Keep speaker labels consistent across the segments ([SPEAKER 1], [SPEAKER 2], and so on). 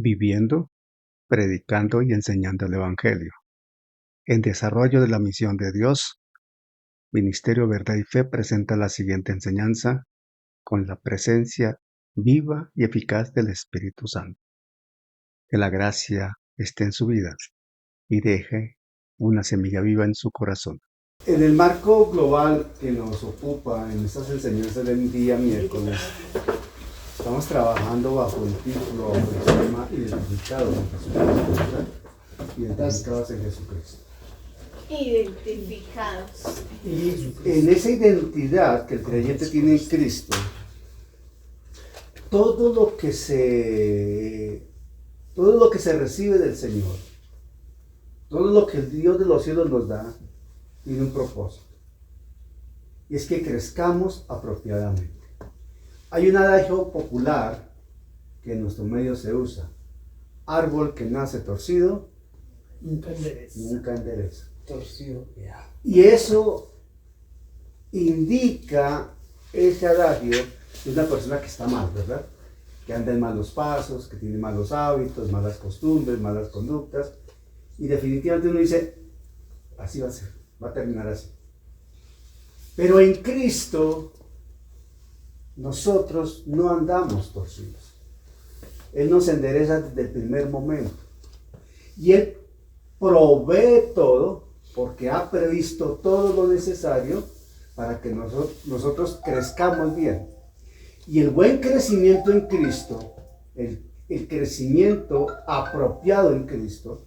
[SPEAKER 1] viviendo, predicando y enseñando el Evangelio. En desarrollo de la misión de Dios, Ministerio Verdad y Fe presenta la siguiente enseñanza con la presencia viva y eficaz del Espíritu Santo. Que la gracia esté en su vida y deje una semilla viva en su corazón.
[SPEAKER 2] En el marco global que nos ocupa en estas enseñanzas del día miércoles, estamos trabajando bajo el título, bajo el tema identificados en Jesucristo. Identificados en Jesucristo.
[SPEAKER 3] Identificados.
[SPEAKER 2] Y en esa identidad que el creyente tiene en Cristo, todo lo que se recibe del Señor, todo lo que el Dios de los cielos nos da, tiene un propósito. Y es que crezcamos apropiadamente. Hay un adagio popular que en nuestro medio se usa. Árbol que nace torcido,
[SPEAKER 4] Nunca endereza.
[SPEAKER 2] nunca endereza.
[SPEAKER 4] Torcido, ya.
[SPEAKER 2] Y eso indica ese adagio de una persona que está mal, ¿verdad? Que anda en malos pasos, que tiene malos hábitos, malas costumbres, malas conductas. Y definitivamente uno dice, así va a ser, va a terminar así. Pero en Cristo nosotros no andamos torcidos. Él nos endereza desde el primer momento. Y Él provee todo porque ha previsto todo lo necesario para que nosotros crezcamos bien. Y el buen crecimiento en Cristo, el crecimiento apropiado en Cristo,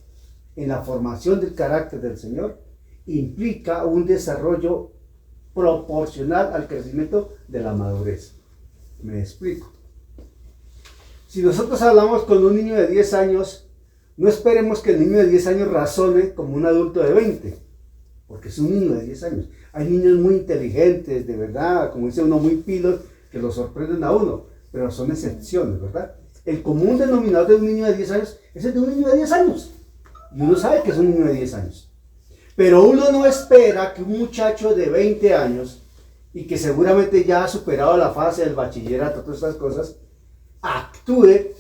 [SPEAKER 2] en la formación del carácter del Señor, implica un desarrollo proporcional al crecimiento de la madurez. Me explico. Si nosotros hablamos con un niño de 10 años, no esperemos que el niño de 10 años razone como un adulto de 20, porque es un niño de 10 años. Hay niños muy inteligentes, de verdad, como dice uno, muy pilos, que lo sorprenden a uno, pero son excepciones, ¿verdad? El común denominador de un niño de 10 años es el de un niño de 10 años. Y uno sabe que es un niño de 10 años. Pero uno no espera que un muchacho de 20 años, y que seguramente ya ha superado la fase del bachillerato, todas estas cosas, actúe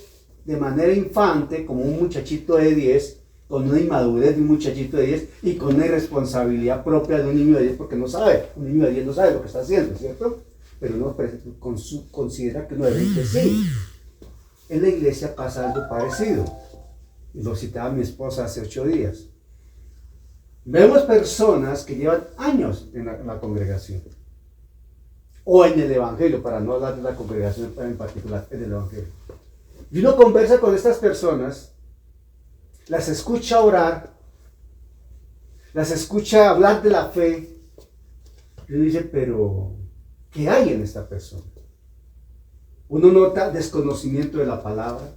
[SPEAKER 2] de manera infante como un muchachito de 10, con una inmadurez de un muchachito de 10 y con una irresponsabilidad propia de un niño de 10, porque no sabe, un niño de 10 no sabe lo que está haciendo, ¿cierto? Pero uno considera que uno de 20 sí. En la iglesia pasa algo parecido. Lo citaba mi esposa hace 8 días. Vemos personas que llevan años en la congregación, o en el Evangelio, para no hablar de la congregación en particular, en el Evangelio. Y uno conversa con estas personas, las escucha orar, las escucha hablar de la fe, y uno dice, pero ¿qué hay en esta persona? Uno nota desconocimiento de la palabra,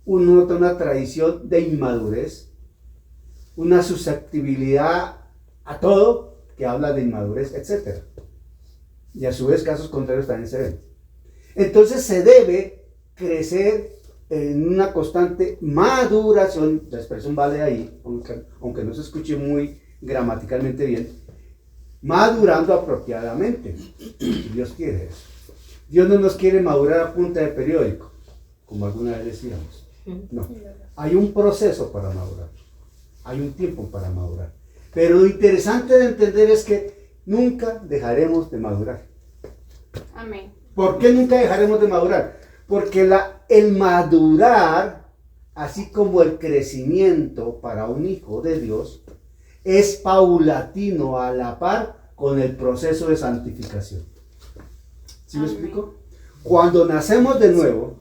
[SPEAKER 2] uno nota una tradición de inmadurez, una susceptibilidad a todo que habla de inmadurez, etc. Y a su vez casos contrarios también se ven. Entonces se debe crecer en una constante maduración, la expresión vale ahí, aunque no se escuche muy gramaticalmente bien, madurando apropiadamente, si Dios quiere eso. Dios no nos quiere madurar a punta de periódico, como alguna vez decíamos. No, hay un proceso para madurar, hay un tiempo para madurar. Pero lo interesante de entender es que nunca dejaremos de madurar.
[SPEAKER 3] Amén.
[SPEAKER 2] ¿Por qué nunca dejaremos de madurar? Porque el madurar, así como el crecimiento para un hijo de Dios, es paulatino a la par con el proceso de santificación. ¿Sí me explico? Cuando nacemos de nuevo,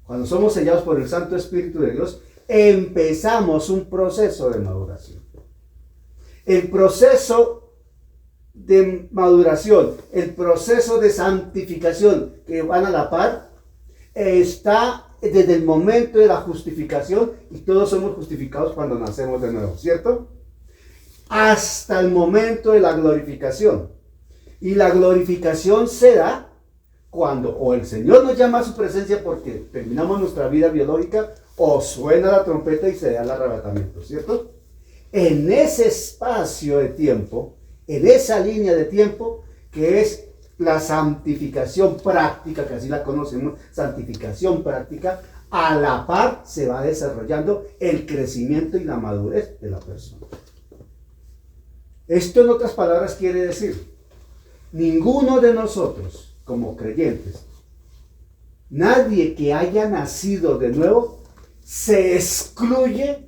[SPEAKER 2] cuando somos sellados por el Santo Espíritu de Dios, empezamos un proceso de maduración. El proceso de maduración, el proceso de santificación que van a la par, está desde el momento de la justificación, y todos somos justificados cuando nacemos de nuevo, ¿cierto? Hasta el momento de la glorificación. Y la glorificación se da cuando o el Señor nos llama a su presencia porque terminamos nuestra vida biológica, o suena la trompeta y se da el arrebatamiento, ¿cierto? En ese espacio de tiempo, en esa línea de tiempo que es la santificación práctica, que así la conocemos, santificación práctica, a la par se va desarrollando el crecimiento y la madurez de la persona. Esto en otras palabras quiere decir, ninguno de nosotros como creyentes, nadie que haya nacido de nuevo, se excluye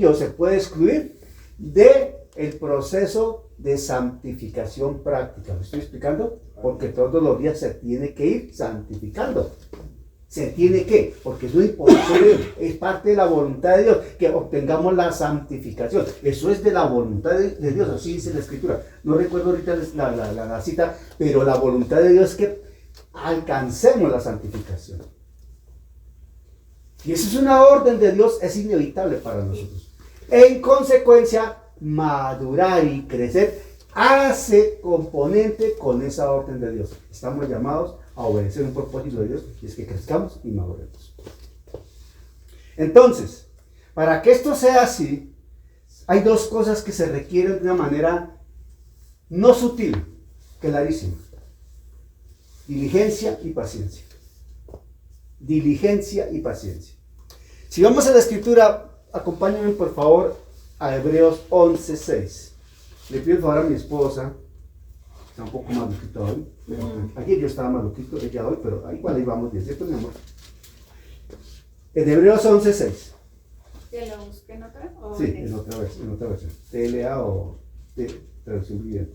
[SPEAKER 2] o se puede excluir de el proceso de santificación práctica. ¿Me estoy explicando? Porque todos los días se tiene que ir santificando. Se tiene que, porque es una imposición, es parte de la voluntad de Dios que obtengamos la santificación. Eso es de la voluntad de Dios, así dice la Escritura. No recuerdo ahorita la cita, pero la voluntad de Dios es que alcancemos la santificación. Y eso es una orden de Dios, es inevitable para nosotros. En consecuencia, madurar y crecer hace componente con esa orden de Dios. Estamos llamados a obedecer un propósito de Dios, y es que crezcamos y maduremos. Entonces, para que esto sea así, hay dos cosas que se requieren de una manera no sutil, clarísima. Diligencia y paciencia. Diligencia y paciencia. Si vamos a la Escritura, acompáñenme por favor a Hebreos 11:6. Le pido el favor a mi esposa, está un poco maluquita hoy, pero ayer yo estaba maluquito, ella hoy, pero igual ahí vamos bien, ¿cierto, mi amor? En Hebreos 11:6.
[SPEAKER 3] ¿Que lo busquen otra?
[SPEAKER 2] Sí, en otra versión. TLA o traducción viviente.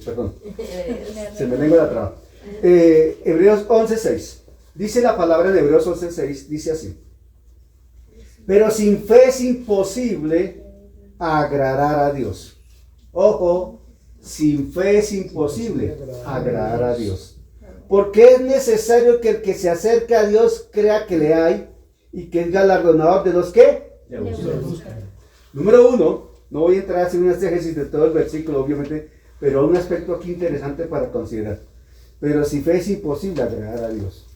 [SPEAKER 2] Perdón, se me lengua la traba. Hebreos 11:6. Dice la palabra de Hebreos 11:6, dice así: pero sin fe es imposible agradar a Dios. Ojo, sin fe es imposible agradar a Dios. Porque es necesario que el que se acerca a Dios crea que le hay y que es galardonador de los que le buscan. Número uno, no voy a entrar a hacer un exégesis de todo el versículo, obviamente, pero un aspecto aquí interesante para considerar. Pero sin fe es imposible agradar a Dios.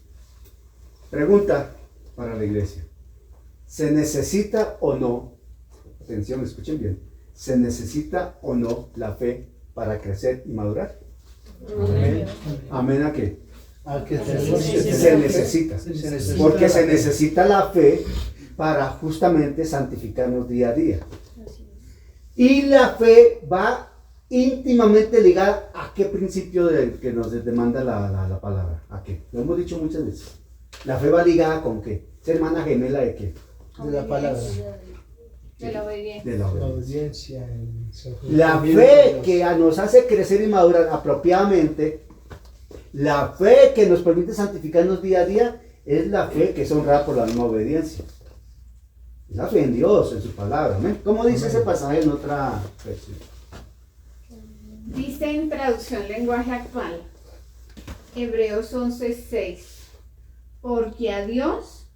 [SPEAKER 2] Pregunta para la iglesia: ¿se necesita o no, atención, escuchen bien, se necesita o no la fe para crecer y madurar? Amén. ¿Amén a qué?
[SPEAKER 4] A que
[SPEAKER 2] Se necesita. Porque se necesita la fe para justamente santificarnos día a día. Y la fe va íntimamente ligada a qué principio que nos demanda la palabra. ¿A qué? Lo hemos dicho muchas veces. La fe va ligada con qué. ¿Es hermana gemela de qué?
[SPEAKER 4] de la palabra.
[SPEAKER 3] De la obediencia.
[SPEAKER 2] De la
[SPEAKER 4] La
[SPEAKER 2] obediencia.
[SPEAKER 4] audiencia.
[SPEAKER 2] La fe que nos hace crecer y madurar apropiadamente, la fe que nos permite santificarnos día a día, es la fe que es honrada por la misma obediencia. Es la fe en Dios, en su palabra. ¿Amén? ¿Cómo dice ese pasaje en otra versión?
[SPEAKER 3] Dice en traducción lenguaje actual, Hebreos 11:6, porque a Dios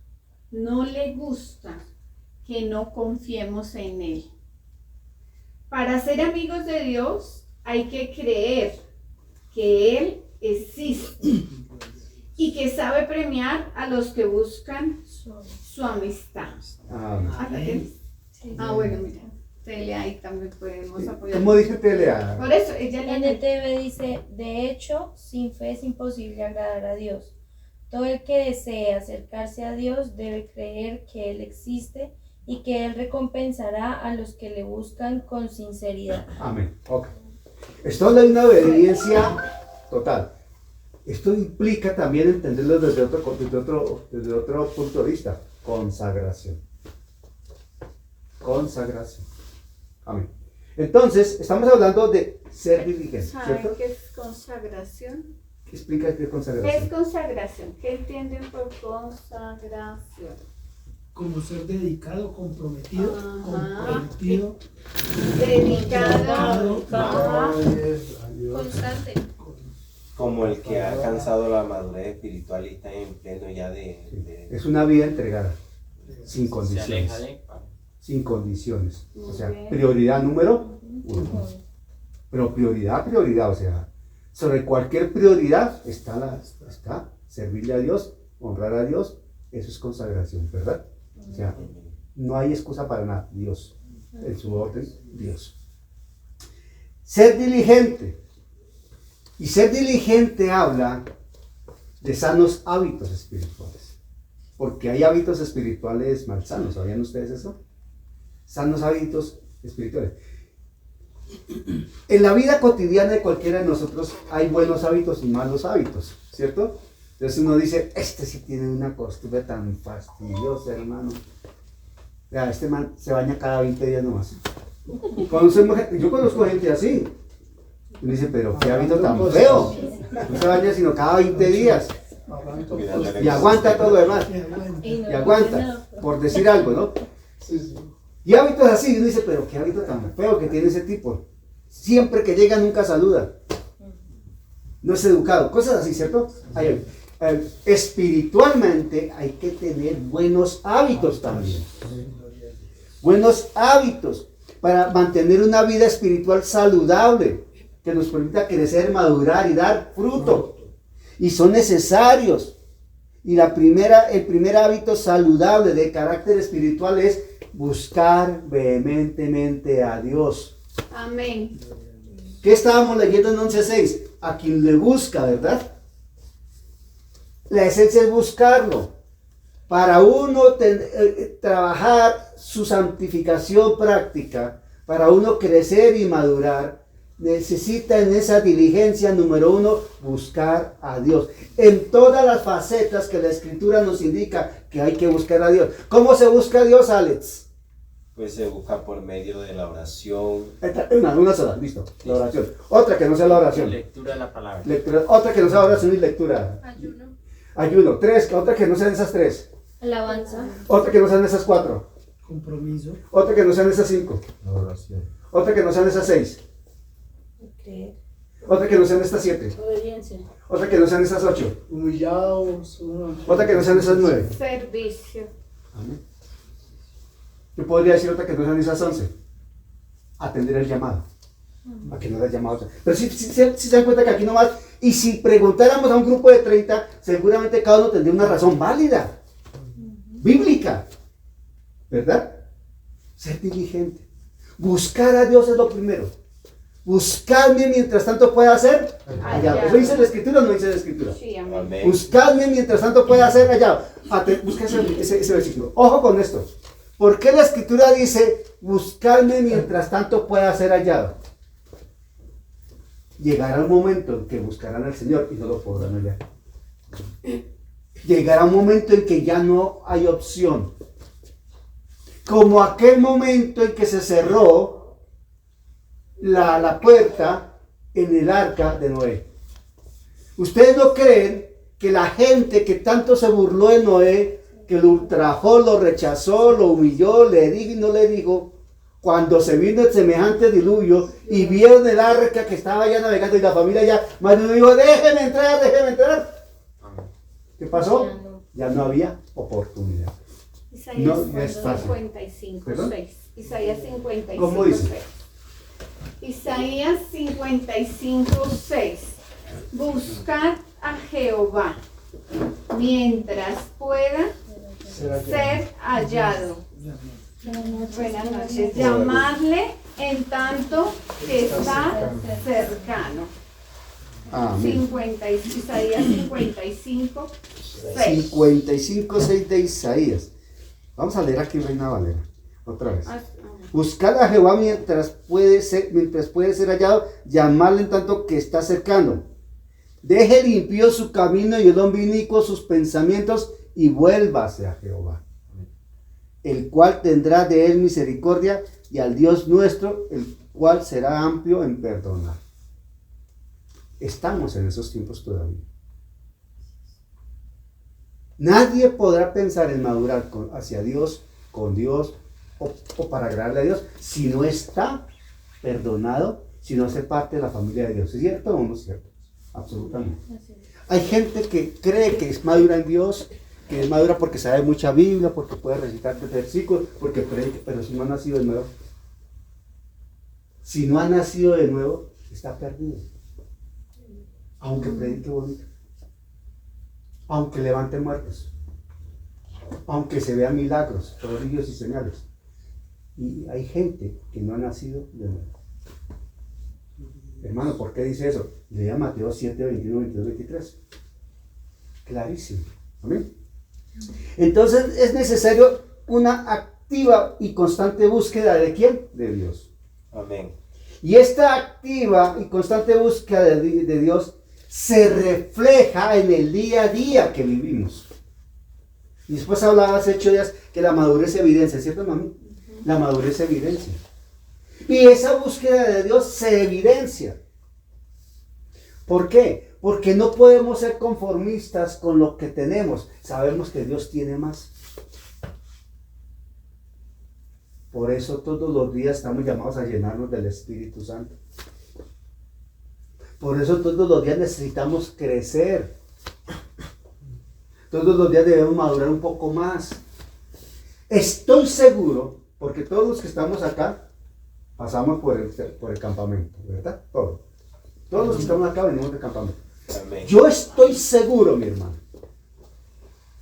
[SPEAKER 3] no le gusta que no confiemos en Él. Para ser amigos de Dios hay que creer que Él existe y que sabe premiar a los que buscan su amistad. ¿Ah, la tienes? Ah, bueno, mira, Celia, ahí también podemos apoyar.
[SPEAKER 2] ¿Cómo dice TLA?
[SPEAKER 3] Por eso, ella
[SPEAKER 5] NTV dice, de hecho, sin fe es imposible agradar a Dios. Todo el que desee acercarse a Dios debe creer que Él existe y que Él recompensará a los que le buscan con sinceridad.
[SPEAKER 2] Amén. Ok. Esto habla de una obediencia total. Esto implica también entenderlo desde otro punto de vista. Consagración. Consagración. Amén. Entonces, estamos hablando de ser diligente,
[SPEAKER 3] ¿saben
[SPEAKER 2] ¿cierto?
[SPEAKER 3] qué es consagración?
[SPEAKER 2] Explica qué es
[SPEAKER 3] ¿Qué
[SPEAKER 2] consagración.
[SPEAKER 3] es consagración? ¿Qué entienden por consagración?
[SPEAKER 4] Como ser dedicado, comprometido,
[SPEAKER 3] Ajá.
[SPEAKER 4] comprometido,
[SPEAKER 3] Dedicado. Ajá.
[SPEAKER 5] Constante.
[SPEAKER 6] Como el que ha alcanzado la madurez espiritual y está en pleno ya de
[SPEAKER 2] Es una vida entregada, sin
[SPEAKER 6] se
[SPEAKER 2] condiciones.
[SPEAKER 6] aleja de
[SPEAKER 2] Sin condiciones. O
[SPEAKER 3] Muy
[SPEAKER 2] sea,
[SPEAKER 3] bien.
[SPEAKER 2] prioridad número uno. Pero prioridad, o sea, sobre cualquier prioridad está servirle a Dios, honrar a Dios, eso es consagración, ¿verdad? O sea, no hay excusa para nada, Dios, en su orden, Dios. Ser diligente. Y ser diligente habla de sanos hábitos espirituales. Porque hay hábitos espirituales malsanos, ¿sabían ustedes eso? Sanos hábitos espirituales. En la vida cotidiana de cualquiera de nosotros hay buenos hábitos y malos hábitos, ¿cierto? Entonces uno dice, este sí tiene una costumbre tan fastidiosa, hermano. Vea, este man se baña cada 20 días nomás. Yo conozco gente así. Y uno dice, pero qué hábito tan feo. No se baña sino cada 20 días. Y aguanta todo lo demás. Y aguanta, por decir algo, ¿no? Y hábitos así, uno dice, pero qué hábito tan feo que tiene ese tipo. Siempre que llega nunca saluda. No es educado. Cosas así, ¿cierto? Espiritualmente hay que tener buenos hábitos también. Buenos hábitos para mantener una vida espiritual saludable que nos permita crecer, madurar y dar fruto. Y son necesarios. Y el primer hábito saludable de carácter espiritual es buscar vehementemente a Dios.
[SPEAKER 3] Amén.
[SPEAKER 2] ¿Qué estábamos leyendo en 11:6? A quien le busca, ¿verdad? La esencia es buscarlo. Para uno trabajar su santificación práctica, para uno crecer y madurar, necesita en esa diligencia número 1 buscar a Dios. En todas las facetas que la Escritura nos indica que hay que buscar a Dios. ¿Cómo se busca a Dios, Alex?
[SPEAKER 6] Pues se busca por medio de la oración.
[SPEAKER 2] Una sola, listo, la oración. Otra que no sea la oración.
[SPEAKER 7] Lectura de la palabra.
[SPEAKER 2] Otra que no sea oración y lectura. Ayuno. 3, otra que no sean esas 3.
[SPEAKER 5] Alabanza.
[SPEAKER 2] Otra que no sean esas 4.
[SPEAKER 4] Compromiso.
[SPEAKER 2] Otra que no sean esas 5.
[SPEAKER 6] Oración.
[SPEAKER 2] Otra que no sean esas 6.
[SPEAKER 5] Creer.
[SPEAKER 2] Otra que no sean estas 7.
[SPEAKER 5] Obediencia.
[SPEAKER 2] Otra que no sean esas 8.
[SPEAKER 4] Humillados.
[SPEAKER 2] Otra que no sean esas 9.
[SPEAKER 3] Servicio.
[SPEAKER 2] Amén. Yo podría decir otra que no sean esas 11. Atender el llamado. A que no le llamado. Pero si se dan cuenta que aquí nomás, y si preguntáramos a un grupo de 30, seguramente cada uno tendría una razón válida, bíblica, ¿verdad? Ser diligente. Buscar a Dios es lo primero. Buscadme mientras tanto pueda hacer hallado. ¿Eso dice la Escritura o no dice la Escritura?
[SPEAKER 3] Sí, amén.
[SPEAKER 6] Amén.
[SPEAKER 2] Buscadme mientras tanto pueda ser hallado. Busca ese versículo. Ojo con esto. ¿Por qué la Escritura dice buscadme mientras tanto pueda ser hallado? Llegará un momento en que buscarán al Señor y no lo podrán hallar. Llegará un momento en que ya no hay opción. Como aquel momento en que se cerró la puerta en el arca de Noé. ¿Ustedes no creen que la gente que tanto se burló de Noé, que lo ultrajó, lo rechazó, lo humilló, le dijo y no le dijo, cuando se vino el semejante diluvio y vieron el arca que estaba ya navegando y la familia ya, más de uno dijo, déjenme entrar? ¿Qué pasó? Ya no había oportunidad.
[SPEAKER 3] Isaías
[SPEAKER 2] No es fácil.
[SPEAKER 3] 55,
[SPEAKER 2] ¿Perdón?
[SPEAKER 3] 6. Isaías 55,
[SPEAKER 2] ¿Cómo dice?
[SPEAKER 3] 6. Isaías 55, 6. Buscad a Jehová mientras pueda ser hallado. Buenas noches. Llamadle en tanto que está cercano.
[SPEAKER 2] Amén.
[SPEAKER 3] Isaías 55, 6.
[SPEAKER 2] 55, 6 de Isaías. Vamos a leer aquí Reina Valera, otra vez. Buscad a Jehová mientras puede ser hallado, llamarle en tanto que está cercano. Deje limpio su camino y el hombre inicuo sus pensamientos y vuélvase a Jehová, el cual tendrá de él misericordia, y al Dios nuestro, el cual será amplio en perdonar. Estamos en esos tiempos todavía. Nadie podrá pensar en madurar hacia Dios, con Dios o para agradarle a Dios si no está perdonado, si no hace parte de la familia de Dios. ¿Es cierto o no es cierto? Absolutamente. Hay gente que cree que es madura en Dios, que es madura porque sabe mucha Biblia, porque puede recitar versículos, porque predica, pero si no ha nacido de nuevo, está perdido. Aunque predique bonito, aunque levante muertos, aunque se vean milagros, prodigios y señales. Y hay gente que no ha nacido de nuevo. Hermano, ¿por qué dice eso? Lea Mateo 7, 21, 22, 23. Clarísimo. ¿Amén? Entonces es necesario una activa y constante búsqueda ¿de quién? De Dios.
[SPEAKER 6] Amén.
[SPEAKER 2] Y esta activa y constante búsqueda de Dios se refleja en el día a día que vivimos. Y después hablaba hace 8 días que la madurez evidencia, ¿cierto, mami? La madurez evidencia. Y esa búsqueda de Dios se evidencia. ¿Por qué? Porque no podemos ser conformistas con lo que tenemos. Sabemos que Dios tiene más. Por eso todos los días estamos llamados a llenarnos del Espíritu Santo. Por eso todos los días necesitamos crecer. Todos los días debemos madurar un poco más. Estoy seguro, porque todos los que estamos acá pasamos por el campamento, ¿verdad? Todos los que estamos acá venimos del campamento.
[SPEAKER 6] Amén.
[SPEAKER 2] Yo estoy seguro, mi hermano.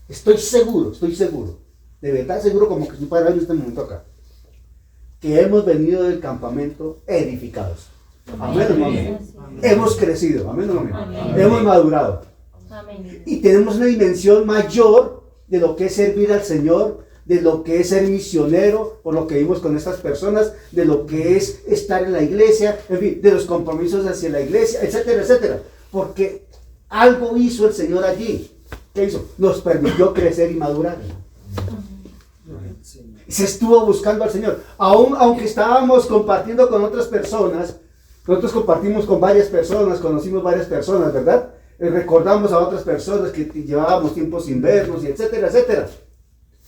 [SPEAKER 2] Estoy seguro. De verdad seguro como que estoy parado en este momento acá. Que hemos venido del campamento edificados. Amén, amén. Hemos crecido. Amén, amén. Hemos madurado.
[SPEAKER 5] Amén.
[SPEAKER 2] Y tenemos una dimensión mayor de lo que es servir al Señor, de lo que es ser misionero, por lo que vimos con estas personas, de lo que es estar en la iglesia, en fin, de los compromisos hacia la iglesia, etcétera, etcétera. Porque algo hizo el Señor allí. ¿Qué hizo? Nos permitió crecer y madurar. Se estuvo buscando al Señor. Aunque estábamos compartiendo con otras personas, nosotros compartimos con varias personas, conocimos varias personas, ¿verdad? Recordamos a otras personas que llevábamos tiempo sin vernos, y etcétera, etcétera.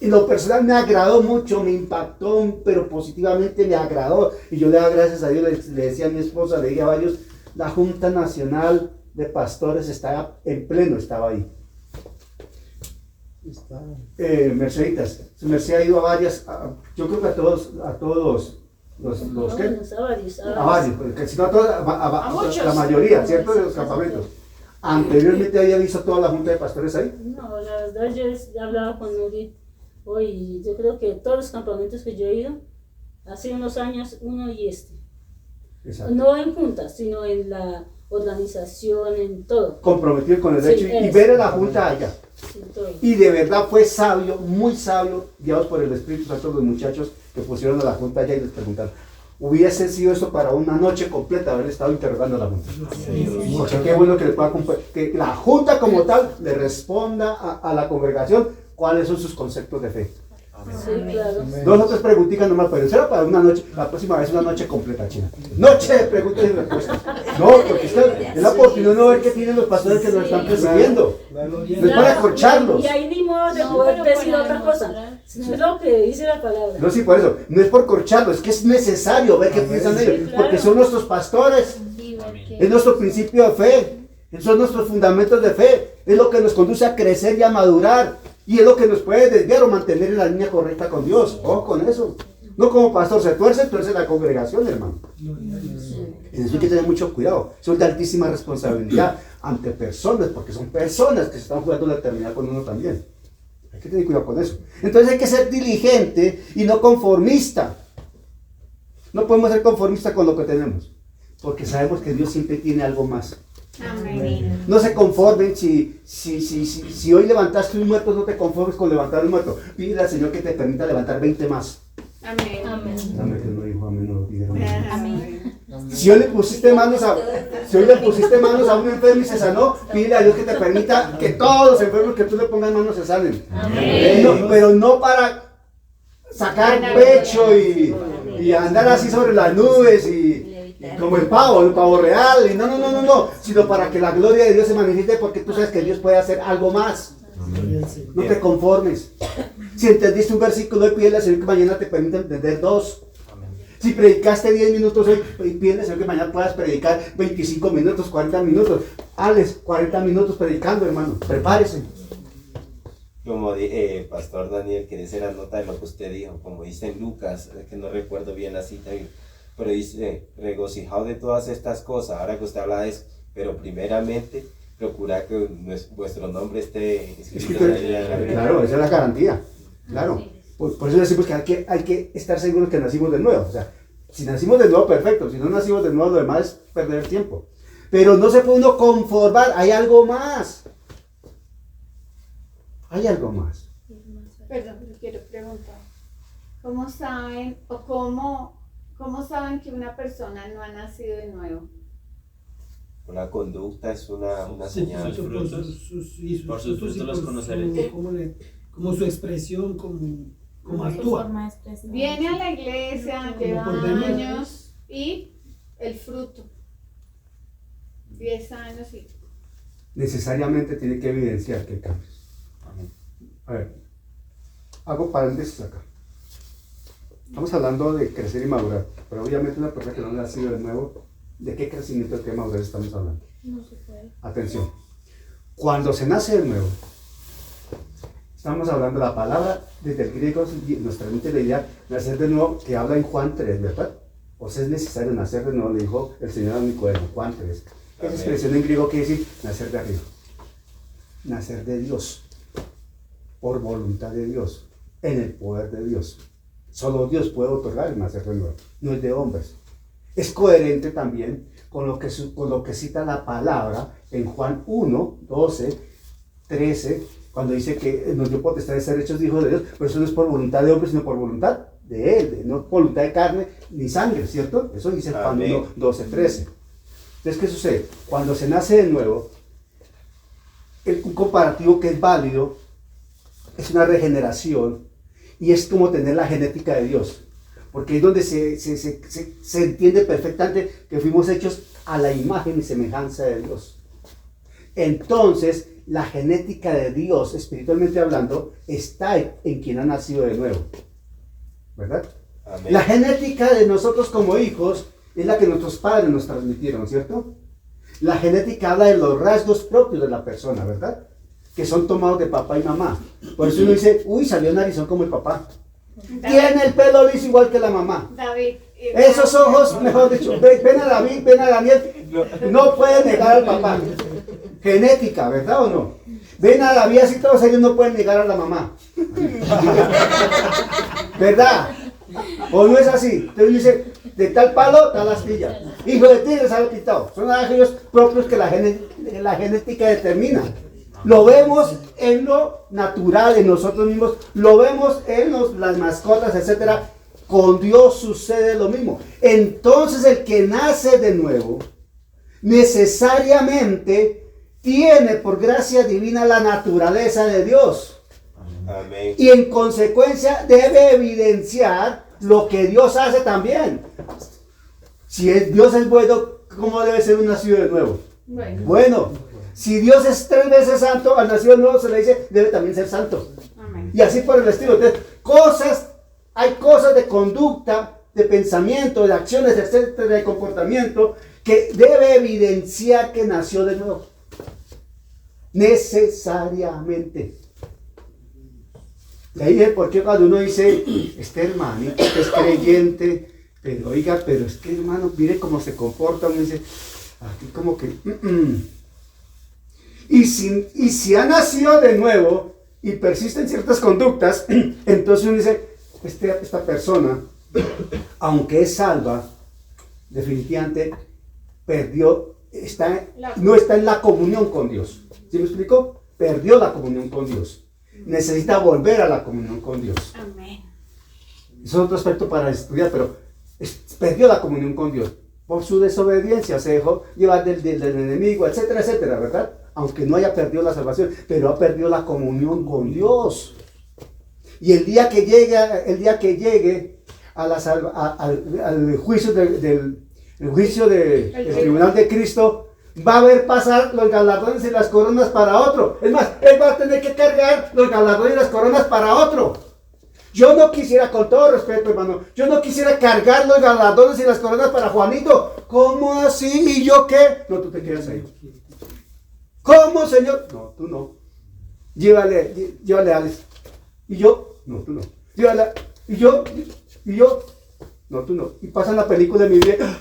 [SPEAKER 2] Y lo personal me agradó mucho, me impactó, pero positivamente me agradó. Y yo le daba gracias a Dios, le decía a mi esposa, le dije a varios, la Junta Nacional de Pastores estaba en pleno, estaba ahí. Merceditas, su merced ha ido a varias, yo creo que a todos los ¿qué? A varios, porque si no a todos, a
[SPEAKER 3] muchos.
[SPEAKER 2] la mayoría, ¿cierto? De los campamentos. Anteriormente había visto toda la Junta de Pastores ahí.
[SPEAKER 7] No, la verdad yo hablaba con Nuri hoy, yo creo que todos los campamentos que yo he ido, hace unos años, uno y este.
[SPEAKER 2] Exacto.
[SPEAKER 7] No en juntas, sino en la organización, en todo.
[SPEAKER 2] Comprometido con el
[SPEAKER 7] Sí,
[SPEAKER 2] hecho y
[SPEAKER 7] eso.
[SPEAKER 2] ver a la Junta allá.
[SPEAKER 7] Sí, todo.
[SPEAKER 2] Y de verdad fue sabio, muy sabio, guiados por el Espíritu Santo, los muchachos que pusieron a la Junta allá y les preguntaron, ¿hubiese sido eso para una noche completa haber estado interrogando a la Junta? Porque qué bueno que le pueda que la Junta como tal le responda a la congregación cuáles son sus conceptos de fe.
[SPEAKER 7] Sí, claro.
[SPEAKER 2] Dos o tres preguntitas nomás, pero será para una noche, la próxima vez una noche completa, China. Noche de preguntas y respuestas. No, porque es la oportunidad de no ver qué tienen los pastores que nos están presidiendo. No es para acorcharlos.
[SPEAKER 7] Y ahí ni modo de
[SPEAKER 5] No,
[SPEAKER 7] poder
[SPEAKER 5] pero
[SPEAKER 7] decir
[SPEAKER 5] para
[SPEAKER 7] otra cosa,
[SPEAKER 5] demostrar.
[SPEAKER 7] sino es lo que dice la palabra.
[SPEAKER 2] No, sí, por eso. No es por corcharlos, es que es necesario ver qué piensan
[SPEAKER 7] Sí,
[SPEAKER 2] ellos.
[SPEAKER 7] claro.
[SPEAKER 2] Porque son nuestros pastores,
[SPEAKER 5] Sí, porque-
[SPEAKER 2] es nuestro principio de fe, son nuestros fundamentos de fe, es lo que nos conduce a crecer y a madurar. Y es lo que nos puede desviar o mantener en la línea correcta con Dios. Ojo con eso. No como pastor se tuerce la congregación, hermano. En eso hay que tener mucho cuidado. Son de altísima responsabilidad ante personas, porque son personas que se están jugando la eternidad con uno también. Hay que tener cuidado con eso. Entonces hay que ser diligente y no conformista. No podemos ser conformistas con lo que tenemos, porque sabemos que Dios siempre tiene algo más.
[SPEAKER 3] Amén.
[SPEAKER 2] No se conformen si hoy levantaste un muerto, no te conformes con levantar un muerto. Pídele al Señor que te permita levantar 20 más.
[SPEAKER 3] Amén.
[SPEAKER 5] Amén.
[SPEAKER 2] Dame que no dijo amén, no lo pidieron.
[SPEAKER 3] Amén.
[SPEAKER 2] Si hoy le pusiste manos a un enfermo y se sanó, pídele a Dios que te permita que todos los enfermos que tú le pongas manos se sanen.
[SPEAKER 5] Amén.
[SPEAKER 2] No, pero no para sacar pecho y andar así sobre las nubes y como el pavo real, y no, sino para que la gloria de Dios se manifieste, porque tú sabes que Dios puede hacer algo más. No te conformes. Si entendiste un versículo hoy, pídele al Señor que mañana te permita entender 2. Si predicaste 10 minutos hoy, pídele al Señor que mañana puedas predicar 25 minutos, 40 minutos. Alex, 40 minutos predicando, hermano. Prepárese.
[SPEAKER 6] Como Pastor Daniel, que dice la nota de lo que usted dijo, como dice en Lucas, que no recuerdo bien la cita, pero dice, regocijado de todas estas cosas, ahora que usted habla de eso, pero primeramente procura que vuestro nombre esté escrito en la Biblia de la vida.
[SPEAKER 2] Claro, esa es la garantía. Claro. Por eso decimos que hay que estar seguros que nacimos de nuevo. O sea, si nacimos de nuevo, perfecto. Si no nacimos de nuevo, lo demás es perder tiempo. Pero no se puede uno conformar, hay algo más. Hay algo más.
[SPEAKER 3] Perdón, pero quiero preguntar. ¿Cómo saben cómo saben que una persona no ha nacido de nuevo?
[SPEAKER 6] Una conducta es una
[SPEAKER 4] Sí,
[SPEAKER 6] señal.
[SPEAKER 8] sus
[SPEAKER 4] por
[SPEAKER 8] frutos.
[SPEAKER 4] sus
[SPEAKER 8] Por sus
[SPEAKER 4] frutos y
[SPEAKER 8] frutos los
[SPEAKER 4] por
[SPEAKER 8] conoceréis.
[SPEAKER 4] como su expresión, como
[SPEAKER 5] Su
[SPEAKER 4] actúa.
[SPEAKER 5] forma de expresión.
[SPEAKER 3] Viene a la iglesia, lleva
[SPEAKER 4] por dentro.
[SPEAKER 3] años y el fruto. 10 años y...
[SPEAKER 2] Necesariamente tiene que evidenciar que cambia.
[SPEAKER 8] Amén.
[SPEAKER 2] A ver, hago paréntesis acá. Estamos hablando de crecer y madurar, pero obviamente una persona que no ha nacido de nuevo, ¿de qué crecimiento, de qué madurez estamos hablando?
[SPEAKER 5] No se puede.
[SPEAKER 2] Atención. Cuando se nace de nuevo, estamos hablando de la palabra desde el griego, nos transmite la idea de nacer de nuevo, que habla en Juan 3, ¿verdad? O sea, es necesario nacer de nuevo, le dijo el Señor a Nicodemo, Juan 3. Esa
[SPEAKER 6] Amén.
[SPEAKER 2] expresión en griego quiere decir nacer de arriba, nacer de Dios, por voluntad de Dios, en el poder de Dios. Solo Dios puede otorgar el nacer de nuevo, no es de hombres. Es coherente también con lo que cita la palabra en Juan 1, 12, 13, cuando dice que nos dio potestad de ser hechos hijos de Dios, pero eso no es por voluntad de hombres, sino por voluntad de Él, no por voluntad de carne ni sangre, ¿cierto? Eso dice Juan
[SPEAKER 6] Amén.
[SPEAKER 2] 1, 12, 13. Entonces, ¿qué sucede? Cuando se nace de nuevo, un comparativo que es válido es una regeneración y es como tener la genética de Dios, porque es donde se entiende perfectamente que fuimos hechos a la imagen y semejanza de Dios. Entonces, la genética de Dios, espiritualmente hablando, está en quien ha nacido de nuevo, ¿verdad?
[SPEAKER 6] Amén.
[SPEAKER 2] La genética de nosotros como hijos es la que nuestros padres nos transmitieron, ¿cierto? La genética habla de los rasgos propios de la persona, ¿verdad? Que son tomados de papá y mamá. Por eso uno dice, uy, salió narizón como el papá. Tiene el pelo liso igual que la mamá.
[SPEAKER 3] David.
[SPEAKER 2] Esos ojos, mejor dicho, ven a David, ven a Daniel, no pueden negar al papá. Genética, ¿verdad o no? Ven a David, así todos ellos no pueden negar a la mamá. ¿Verdad? ¿O no es así? Entonces dice, de tal palo, tal astilla. Hijo de tigre sale quitado. Son aquellos propios que la genética determina. Lo vemos en lo natural, en nosotros mismos. Lo vemos en las mascotas, etc. Con Dios sucede lo mismo. Entonces el que nace de nuevo, necesariamente tiene por gracia divina la naturaleza de Dios.
[SPEAKER 6] Amén.
[SPEAKER 2] Y en consecuencia debe evidenciar lo que Dios hace también. Si Dios es bueno, ¿cómo debe ser un nacido de nuevo?
[SPEAKER 3] Bueno,
[SPEAKER 2] Bueno, si Dios es 3 veces santo, al nacido de nuevo se le dice, debe también ser santo.
[SPEAKER 3] amén.
[SPEAKER 2] Y así por el estilo. Entonces, hay cosas de conducta, de pensamiento, de acciones, etcétera, de comportamiento, que debe evidenciar que nació de nuevo. Necesariamente. De ahí es porque cuando uno dice, este hermanito que es creyente, pero oiga, pero es que hermano, mire cómo se comporta, uno dice, aquí como que... Y si ha nacido de nuevo y persiste en ciertas conductas, entonces uno dice, esta persona, aunque es salva, definitivamente no está en la comunión con Dios. ¿Sí me explico? Perdió la comunión con Dios. Necesita volver a la comunión con Dios.
[SPEAKER 3] Amén.
[SPEAKER 2] Es otro aspecto para estudiar, pero perdió la comunión con Dios. Por su desobediencia se dejó llevar del enemigo, etcétera, etcétera, ¿verdad? Aunque no haya perdido la salvación, pero ha perdido la comunión con Dios. Y el día que llegue al juicio del tribunal de Cristo, va a ver pasar los galardones y las coronas para otro. Es más, él va a tener que cargar los galardones y las coronas para otro. Yo no quisiera, con todo respeto, hermano, yo no quisiera cargar los galardones y las coronas para Juanito. ¿Cómo así? ¿Y yo qué? No, tú te quedas ahí. ¿Cómo, Señor? No, tú no. Llévale a Alex. ¿Y yo? No, tú no. Llévala. ¿Y yo? No, tú no. Y pasan la película de mi vida.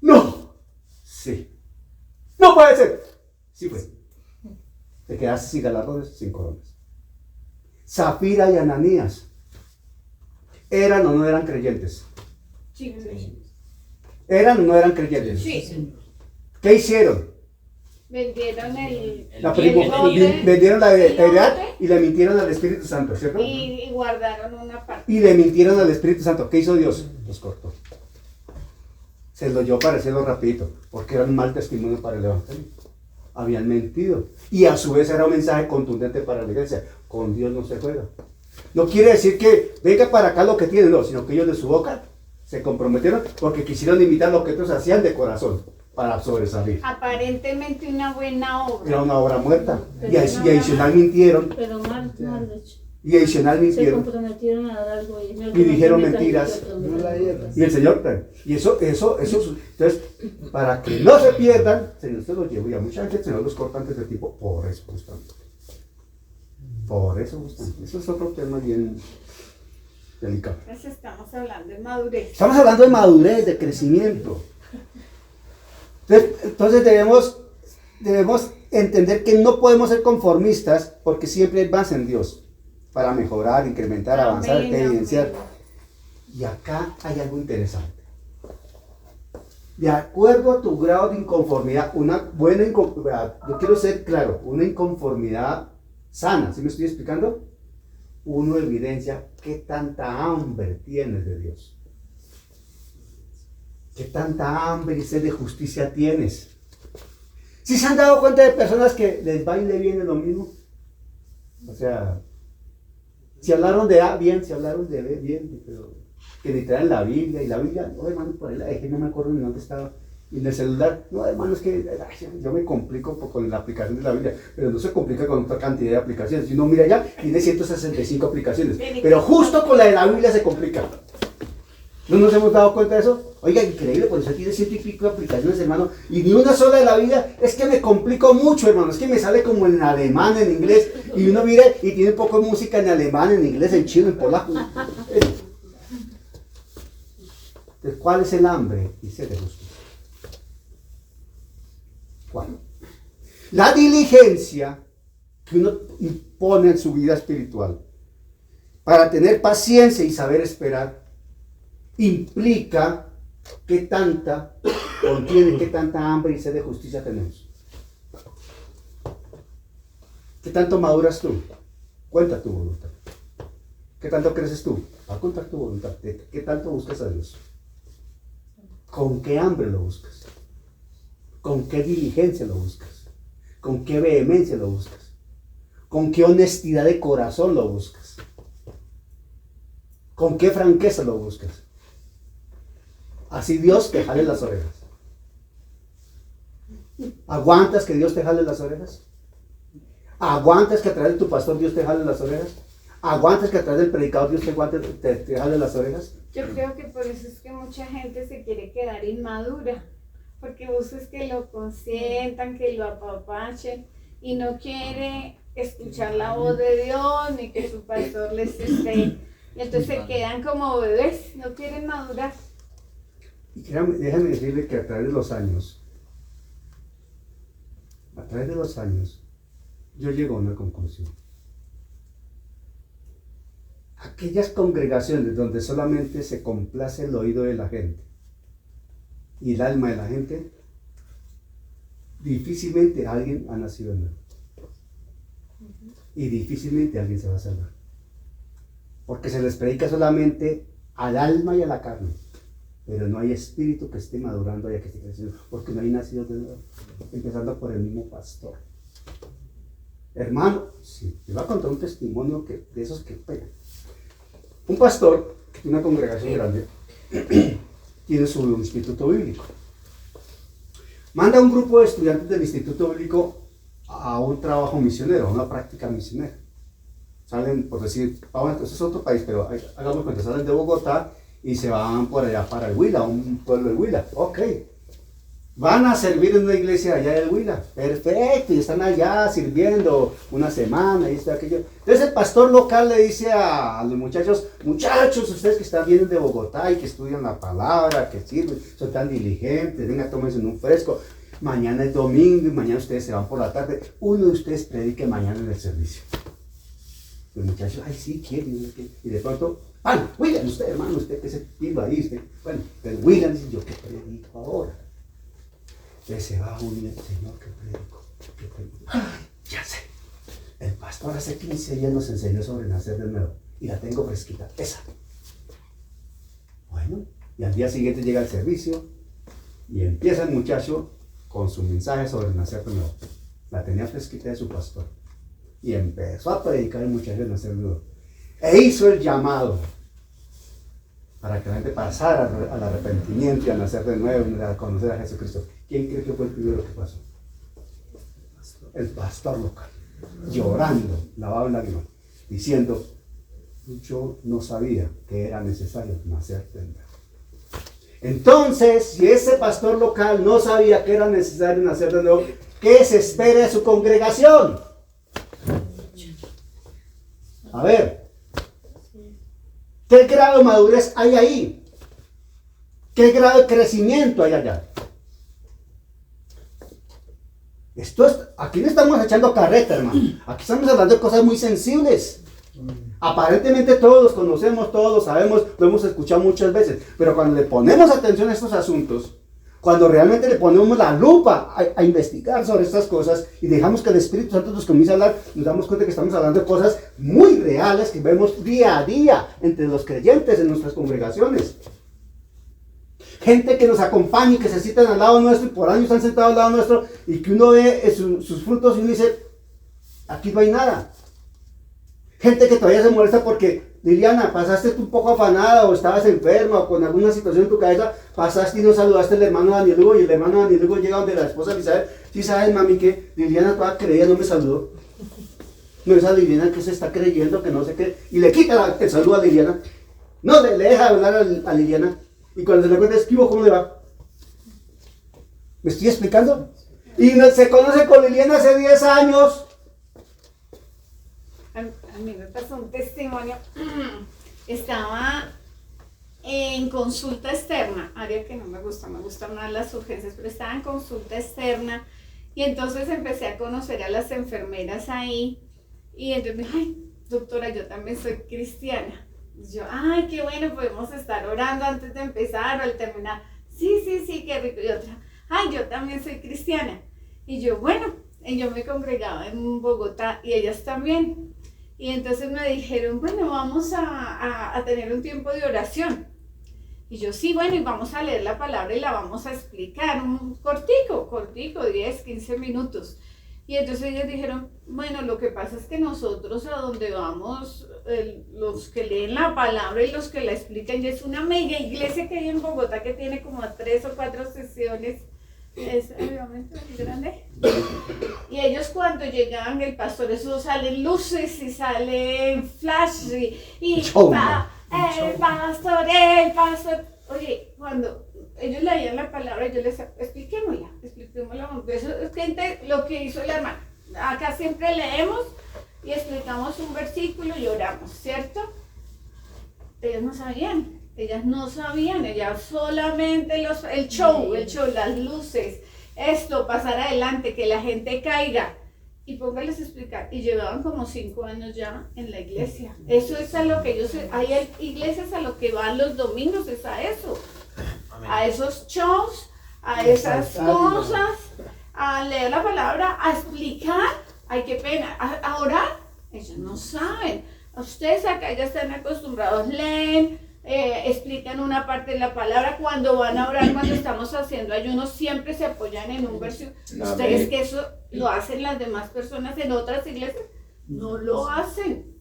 [SPEAKER 2] No. Sí. No puede ser. Sí fue. Te quedaste sin galardones, sin coronas. Zafira y Ananías, ¿eran o no eran creyentes?
[SPEAKER 3] Sí.
[SPEAKER 2] ¿Eran o no eran creyentes?
[SPEAKER 3] Sí.
[SPEAKER 2] ¿Qué hicieron?
[SPEAKER 3] vendieron
[SPEAKER 2] vendieron la heredad
[SPEAKER 3] lote
[SPEAKER 2] y le mintieron al Espíritu Santo, ¿cierto?
[SPEAKER 3] y guardaron una parte.
[SPEAKER 2] Y le mintieron al Espíritu Santo. ¿Qué hizo Dios? Los cortó. Se los llevó para hacerlo rapidito, porque era un mal testimonio para el Evangelio. Habían mentido. Y a su vez era un mensaje contundente para la iglesia. Con Dios no se juega. No quiere decir que venga para acá lo que tiene, no, sino que ellos de su boca se comprometieron porque quisieron imitar lo que otros hacían de corazón para sobresalir.
[SPEAKER 3] Aparentemente una buena obra.
[SPEAKER 2] Era una obra muerta.
[SPEAKER 7] Pero
[SPEAKER 2] Y
[SPEAKER 7] no,
[SPEAKER 2] adicional mintieron.
[SPEAKER 7] Pero mal hecho.
[SPEAKER 2] Y adicional
[SPEAKER 7] Se
[SPEAKER 2] mintieron.
[SPEAKER 7] comprometieron a dar algo y
[SPEAKER 2] dijeron mentiras.
[SPEAKER 7] No
[SPEAKER 2] Y el Señor, y eso, entonces, para que no se pierdan, el Señor se los llevó. Y a mucha gente el Señor los corta antes de tiempo, por eso justamente. Por eso justamente. Eso es otro tema bien delicado.
[SPEAKER 3] Entonces estamos hablando de madurez.
[SPEAKER 2] Estamos hablando de madurez, de crecimiento. Entonces debemos entender que no podemos ser conformistas porque siempre hay más en Dios para mejorar, incrementar, avanzar,
[SPEAKER 3] Amén,
[SPEAKER 2] evidenciar.
[SPEAKER 3] amén.
[SPEAKER 2] Y acá hay algo interesante. De acuerdo a tu grado de inconformidad, una buena inconformidad, yo quiero ser claro, una inconformidad sana, ¿sí me estoy explicando? Uno evidencia qué tanta hambre tienes de Dios. ¿Qué tanta hambre y sed de justicia tienes? ¿Sí se han dado cuenta de personas que les va y le viene lo mismo? O sea, si hablaron de A, bien, si hablaron de B, bien, pero que ni traen la Biblia, y la Biblia, no hermano, por ahí la dejé, no me acuerdo ni dónde estaba. Y en el celular, no hermano, es que yo me complico con la aplicación de la Biblia, pero no se complica con otra cantidad de aplicaciones. Si uno mira ya, tiene 165 aplicaciones, pero justo con la de la Biblia se complica. ¿No nos hemos dado cuenta de eso? Oiga, increíble, pues usted tiene 100 y pico de aplicaciones, hermano, y ni una sola de la vida. Es que me complico mucho, hermano, es que me sale como en alemán, en inglés, y uno mira y tiene poco de música en alemán, en inglés, en chino, en polaco. Entonces, ¿cuál es el hambre? Dice de justicia. ¿Cuál? La diligencia que uno impone en su vida espiritual para tener paciencia y saber esperar implica contiene qué tanta hambre y sed de justicia tenemos. ¿Qué tanto maduras tú? Cuenta tu voluntad. ¿Qué tanto creces tú? Va a contar tu voluntad. ¿Qué tanto buscas a Dios? ¿Con qué hambre lo buscas? ¿Con qué diligencia lo buscas? ¿Con qué vehemencia lo buscas? ¿Con qué honestidad de corazón lo buscas? ¿Con qué franqueza lo buscas? Así Dios te jale las orejas. ¿Aguantas que Dios te jale las orejas? ¿Aguantas que a través de tu pastor Dios te jale las orejas? ¿Aguantas que a través del predicador Dios te jale las orejas?
[SPEAKER 3] Yo creo que por eso es que mucha gente se quiere quedar inmadura, porque buscas que lo consientan, que lo apapachen, y no quiere escuchar la voz de Dios, ni que su pastor les esté, y entonces se quedan como bebés, no quieren madurar.
[SPEAKER 2] Y déjame decirle que a través de los años, yo llego a una conclusión. Aquellas congregaciones donde solamente se complace el oído de la gente y el alma de la gente, difícilmente alguien ha nacido en él. Y difícilmente alguien se va a salvar. Porque se les predica solamente al alma y a la carne. Pero no hay espíritu que esté madurando y que esté creciendo, porque no hay nacido de nuevo, empezando por el mismo pastor. Hermano, sí, te voy a contar un testimonio de esos que pegan. Un pastor, de una congregación grande, tiene su instituto bíblico. Manda a un grupo de estudiantes del instituto bíblico a un trabajo misionero, a una práctica misionera. Salen, por decir, eso es otro país, pero hagamos cuenta, salen de Bogotá y se van por allá para el Huila, un pueblo del Huila. Ok. Van a servir en una iglesia allá del Huila. Perfecto, y están allá sirviendo una semana y esto y aquello. Entonces el pastor local le dice a los muchachos, ustedes que están viendo de Bogotá y que estudian la palabra, que sirven, son tan diligentes, venga, tómense un fresco. Mañana es domingo y mañana ustedes se van por la tarde. Uno de ustedes predique mañana en el servicio. Los muchachos, ay, sí, quieren. Y de pronto, William, usted, hermano, usted que se pila ahí, bueno, el William dice, yo qué predico ahora. Entonces se va a unir el Señor que predico. Ya sé. El pastor hace 15 días nos enseñó sobre nacer de nuevo. Y la tengo fresquita. Esa. Bueno, y al día siguiente llega el servicio. Y empieza el muchacho con su mensaje sobre nacer de nuevo. La tenía fresquita de su pastor. Y empezó a predicar el muchacho de nacer de nuevo. E hizo el llamado para que la gente pasara al arrepentimiento y a nacer de nuevo y a conocer a Jesucristo. ¿Quién cree que fue el primero que pasó? El pastor local, llorando, lavado en lágrimas, diciendo, yo no sabía que era necesario nacer de nuevo. Entonces, si ese pastor local no sabía que era necesario nacer de nuevo, ¿qué se espera de su congregación? A ver, ¿qué grado de madurez hay ahí? ¿Qué grado de crecimiento hay allá? Aquí no estamos echando carreta, hermano. Aquí estamos hablando de cosas muy sensibles. Aparentemente todos los conocemos, todos lo sabemos, lo hemos escuchado muchas veces. Pero cuando le ponemos atención a estos asuntos, cuando realmente le ponemos la lupa a investigar sobre estas cosas y dejamos que el Espíritu Santo nos comience a hablar, nos damos cuenta que estamos hablando de cosas muy reales que vemos día a día entre los creyentes en nuestras congregaciones. Gente que nos acompaña y que se sientan al lado nuestro y por años están sentados al lado nuestro y que uno ve sus frutos y uno dice, aquí no hay nada. Gente que todavía se molesta porque, Liliana, pasaste un poco afanada o estabas enferma o con alguna situación en tu cabeza, pasaste y no saludaste al hermano Daniel Hugo y el hermano Daniel Hugo llega donde la esposa Elizabeth, sí sabes, mami, que Liliana toda creía, no me saludó. No, esa Liliana que se está creyendo, que no sé qué, y le quita el saludo a Liliana. No, le deja hablar a Liliana. Y cuando se le cuenta, esquivo, ¿cómo le va? ¿Me estoy explicando? Y se conoce con Liliana hace 10 años.
[SPEAKER 3] A mí me pasó un testimonio. Estaba en consulta externa, área que no me gusta más las urgencias, pero estaba en consulta externa y entonces empecé a conocer a las enfermeras ahí y entonces me dije, ay, doctora, yo también soy cristiana. Yo, ay, qué bueno, podemos estar orando antes de empezar o al terminar. Sí, qué rico. Y otra, ay, yo también soy cristiana. Y yo, bueno, yo me congregaba en Bogotá y ellas también. Y entonces me dijeron, bueno, vamos a tener un tiempo de oración. Y yo, sí, bueno, y vamos a leer la palabra y la vamos a explicar, un cortico, 10, 15 minutos. Y entonces ellos dijeron, bueno, lo que pasa es que nosotros a donde vamos, los que leen la palabra y los que la explican, ya es una mega iglesia que hay en Bogotá que tiene como 3 o 4 sesiones, es obviamente muy grande. Y ellos cuando llegaban, el pastor, eso salen luces y salen flash y el pastor, oye, cuando ellos leían la palabra, yo les expliquémosla. Eso es gente, lo que hizo la hermana. Acá siempre leemos y explicamos un versículo y oramos, ¿cierto? Ellas no sabían, ellas solamente el show, las luces, esto, pasar adelante, que la gente caiga. Y póngales a explicar. Y llevaban como 5 años ya en la iglesia. Eso es a lo que ellos, hay iglesias a lo que van los domingos, es a eso. A esos shows, a esas cosas, a leer la palabra, a explicar. Ay, qué pena, a orar. Ellos no saben. Ustedes acá ya están acostumbrados, leen, explican una parte de la palabra. Cuando van a orar, cuando estamos haciendo ayunos, siempre se apoyan en un versículo. Ustedes que eso lo hacen las demás personas en otras iglesias, no lo hacen.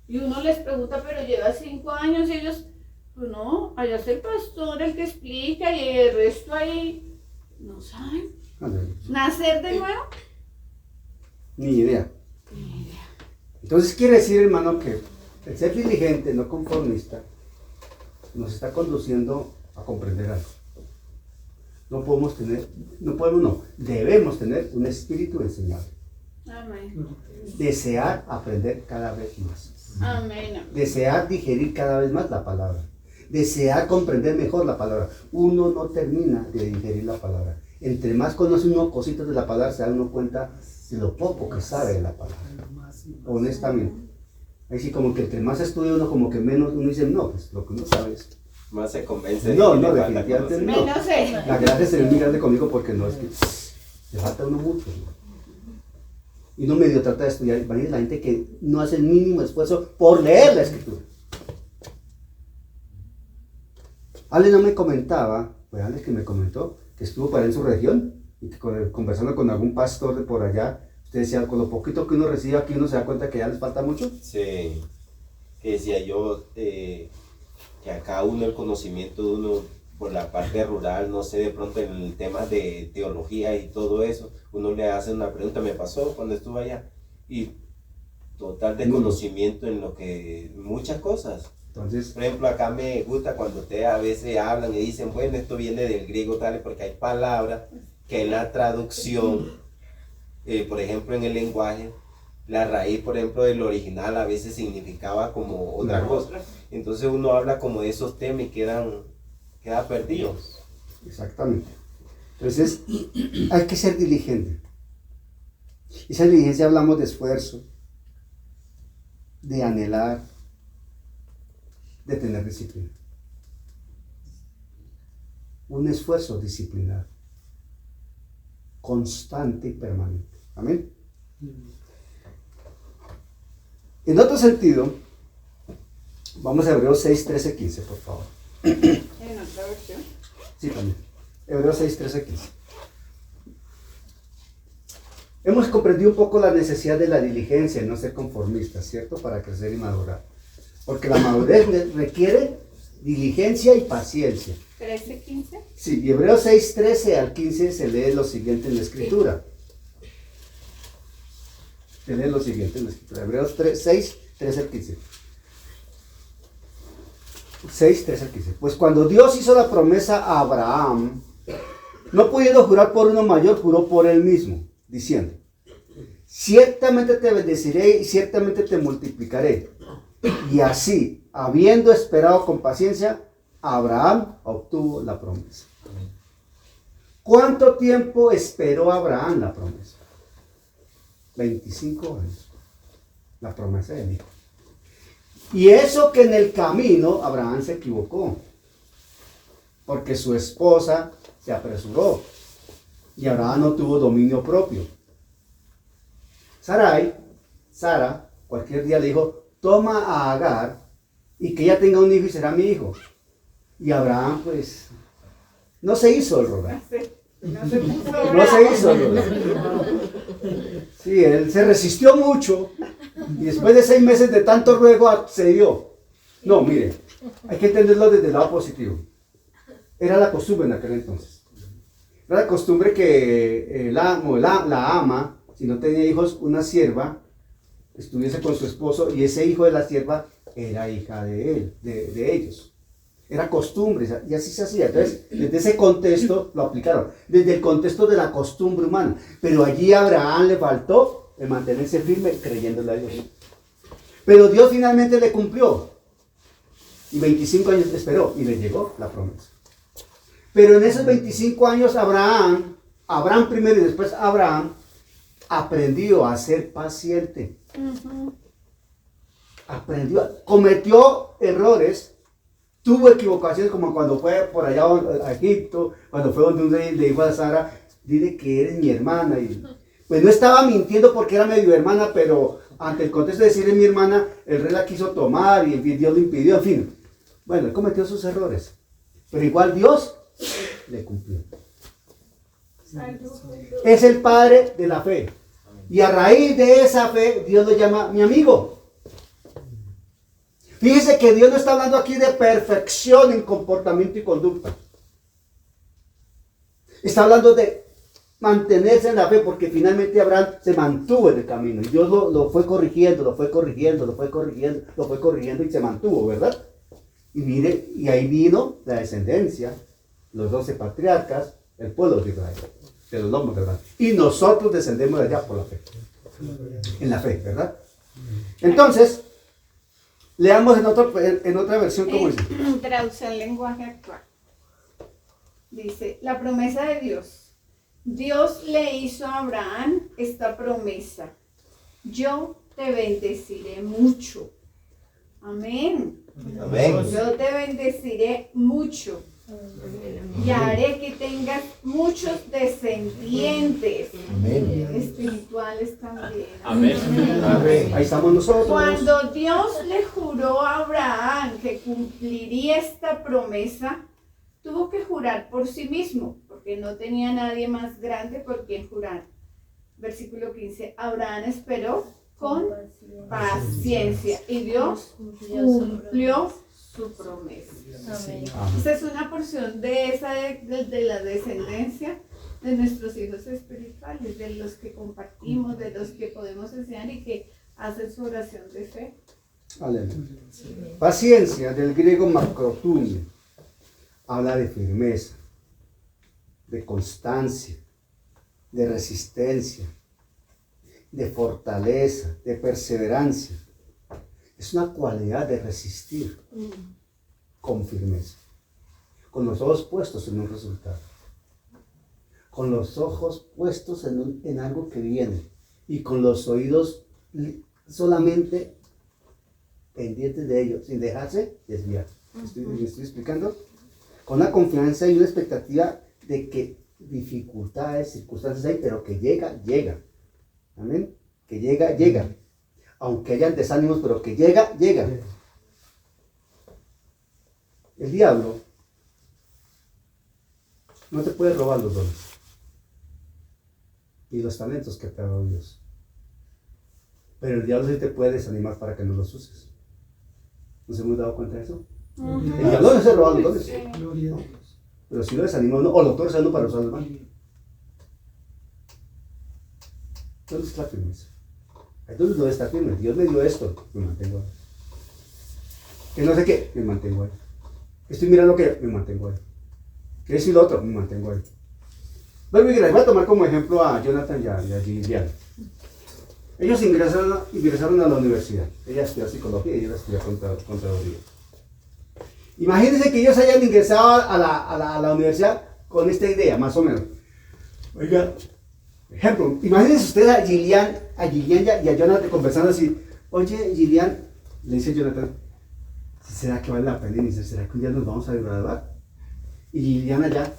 [SPEAKER 3] Y uno les pregunta, pero lleva 5 años y ellos, pues no, allá es el pastor el que explica y el resto ahí no saben. ¿Nacer de nuevo?
[SPEAKER 2] Ni idea. Entonces quiere decir, hermano, que el ser diligente, no conformista, nos está conduciendo a comprender algo. Debemos tener un espíritu enseñable.
[SPEAKER 3] Amén.
[SPEAKER 2] Desear aprender cada vez más.
[SPEAKER 3] Amén.
[SPEAKER 2] Desear digerir cada vez más la palabra. Desear comprender mejor la palabra. Uno no termina de digerir la palabra. Entre más conoce uno cositas de la palabra, se da uno cuenta de lo poco que sabe de la palabra. Honestamente. Ahí sí, como que entre más estudia uno, como que menos uno dice, no, pues lo que uno sabe es.
[SPEAKER 6] Más se convence.
[SPEAKER 2] No, definitivamente no.
[SPEAKER 3] Menos
[SPEAKER 2] La gracia es ser muy grande conmigo porque no es que le falta a uno mucho, ¿no? y uno medio trata de estudiar. Imagínense la gente que no hace el mínimo esfuerzo por leer la escritura. Ale no me comentaba, fue Ale que me comentó, que estuvo para en su región, y que conversando con algún pastor de por allá, usted decía, con lo poquito que uno recibe aquí, uno se da cuenta que ya les falta mucho.
[SPEAKER 6] Sí, que decía yo, que a cada uno el conocimiento de uno por la parte rural, no sé, de pronto en el tema de teología y todo eso, uno le hace una pregunta, me pasó cuando estuve allá, y total de conocimiento en lo que, muchas cosas.
[SPEAKER 2] Entonces,
[SPEAKER 6] Por ejemplo, acá me gusta cuando ustedes a veces hablan y dicen, bueno, esto viene del griego tal, porque hay palabras que en la traducción, por ejemplo, en el lenguaje, la raíz, por ejemplo, del original a veces significaba como otra cosa. Entonces uno habla como de esos temas y queda perdido.
[SPEAKER 2] exactamente. Entonces, hay que ser diligente. Esa diligencia hablamos de esfuerzo, de anhelar, de tener disciplina. Un esfuerzo disciplinado, constante y permanente. Amén. En otro sentido, vamos a Hebreos 6, 13, 15, por favor.
[SPEAKER 3] En otra versión.
[SPEAKER 2] Sí, también. Hebreos 6, 13, 15. Hemos comprendido un poco la necesidad de la diligencia y no ser conformistas, ¿cierto? Para crecer y madurar. Porque la madurez requiere diligencia y paciencia.
[SPEAKER 3] 13, 15.
[SPEAKER 2] Sí, y Hebreos 6, 13 al 15 se lee lo siguiente en la escritura. Se lee lo siguiente en la escritura. Hebreos 6, 13 al 15. 6, 13 al 15. Pues cuando Dios hizo la promesa a Abraham, no pudiendo jurar por uno mayor, juró por él mismo, diciendo, ciertamente te bendeciré y ciertamente te multiplicaré. Y así, habiendo esperado con paciencia, Abraham obtuvo la promesa. ¿Cuánto tiempo esperó Abraham la promesa? 25 años. La promesa del hijo. Y eso que en el camino Abraham se equivocó, porque su esposa se apresuró y Abraham no tuvo dominio propio. Sara, cualquier día le dijo, toma a Agar y que ella tenga un hijo y será mi hijo. Y Abraham pues no se hizo el rogar.
[SPEAKER 3] No se puso
[SPEAKER 2] No se hizo el rogar. Sí, él se resistió mucho y después de 6 meses de tanto ruego accedió. No, mire, hay que entenderlo desde el lado positivo. Era la costumbre en aquel entonces. Era la costumbre que la ama, si no tenía hijos, una sierva, estuviese con su esposo y ese hijo de la sierva era hija de él, de ellos. Era costumbre y así se hacía. Entonces, desde ese contexto lo aplicaron, desde el contexto de la costumbre humana. Pero allí a Abraham le faltó el mantenerse firme creyéndole a Dios. Pero Dios finalmente le cumplió. Y 25 años esperó y le llegó la promesa. Pero en esos 25 años Abraham primero y después Abraham, aprendió a ser paciente. Cometió errores, tuvo equivocaciones, como cuando fue por allá a Egipto, cuando fue donde un rey le dijo a Sara, dile que eres mi hermana. Y pues no estaba mintiendo porque era medio hermana, pero ante el contexto de decirle mi hermana, el rey la quiso tomar y Dios lo impidió, en fin. Bueno, él cometió sus errores, pero igual Dios le cumplió. Es el padre de la fe. Y a raíz de esa fe, Dios lo llama mi amigo. Fíjese que Dios no está hablando aquí de perfección en comportamiento y conducta. Está hablando de mantenerse en la fe, porque finalmente Abraham se mantuvo en el camino. Y Dios lo fue corrigiendo y se mantuvo, ¿verdad? Y mire, y ahí vino la descendencia, los 12 patriarcas, el pueblo de Israel, de los lomos de Abraham. Y nosotros descendemos de allá por la fe. En la fe, ¿verdad? Entonces, leamos en otra versión como dice.
[SPEAKER 3] Traducción lenguaje actual. Dice, la promesa de Dios. Dios le hizo a Abraham esta promesa. Yo te bendeciré mucho. Amén.
[SPEAKER 6] Amén.
[SPEAKER 3] Yo te bendeciré mucho. Y haré que tengas muchos descendientes
[SPEAKER 2] Amén.
[SPEAKER 3] espirituales también.
[SPEAKER 8] Amén.
[SPEAKER 2] Amén. Ahí estamos nosotros.
[SPEAKER 3] Cuando Dios le juró a Abraham que cumpliría esta promesa, tuvo que jurar por sí mismo, porque no tenía nadie más grande por quien jurar. Versículo 15. Abraham esperó con paciencia y Dios cumplió su promesa.
[SPEAKER 5] Amén.
[SPEAKER 3] Esta es una porción de esa de la descendencia de nuestros hijos espirituales, de los que compartimos, de los que podemos enseñar y que hacen su oración de fe.
[SPEAKER 2] Aleluya. Paciencia, del griego makrotumia, habla de firmeza, de constancia, de resistencia, de fortaleza, de perseverancia. Es una cualidad de resistir con firmeza, con los ojos puestos en un resultado, con los ojos puestos en algo que viene y con los oídos solamente pendientes de ello, sin dejarse desviar. ¿Me estoy explicando? Con una confianza y una expectativa de que dificultades, circunstancias hay, pero que llega, llega. Amén. Que llega, llega. Aunque hayan desánimos, pero que llega, llega. El diablo no te puede robar los dones y los talentos que te ha dado Dios. Pero el diablo sí te puede desanimar para que no los uses. ¿Nos hemos dado cuenta de eso? El diablo no se roba los dones.
[SPEAKER 4] Gloria a Dios.
[SPEAKER 2] Pero si lo desanima uno, o lo torce a uno para usarlo mal. ¿Dónde está la firmeza? Entonces, ¿dónde está firme? Dios me dio esto, me mantengo ahí. Que no sé qué, me mantengo ahí. Estoy mirando que me mantengo ahí. Que decir lo otro, me mantengo ahí. Voy a tomar como ejemplo a Jonathan y a Gillian. Ellos ingresaron a la universidad. Ella estudia psicología y ella estudia contaduría. Imagínense que ellos hayan ingresado a la universidad con esta idea, más o menos. Oiga, ejemplo, imagínense ustedes a Gillian y a Jonathan conversando así. Oye, Gillian, le dice Jonathan, ¿será que vale la pena iniciar? ¿Será que un día nos vamos a graduar? Y Gillian allá,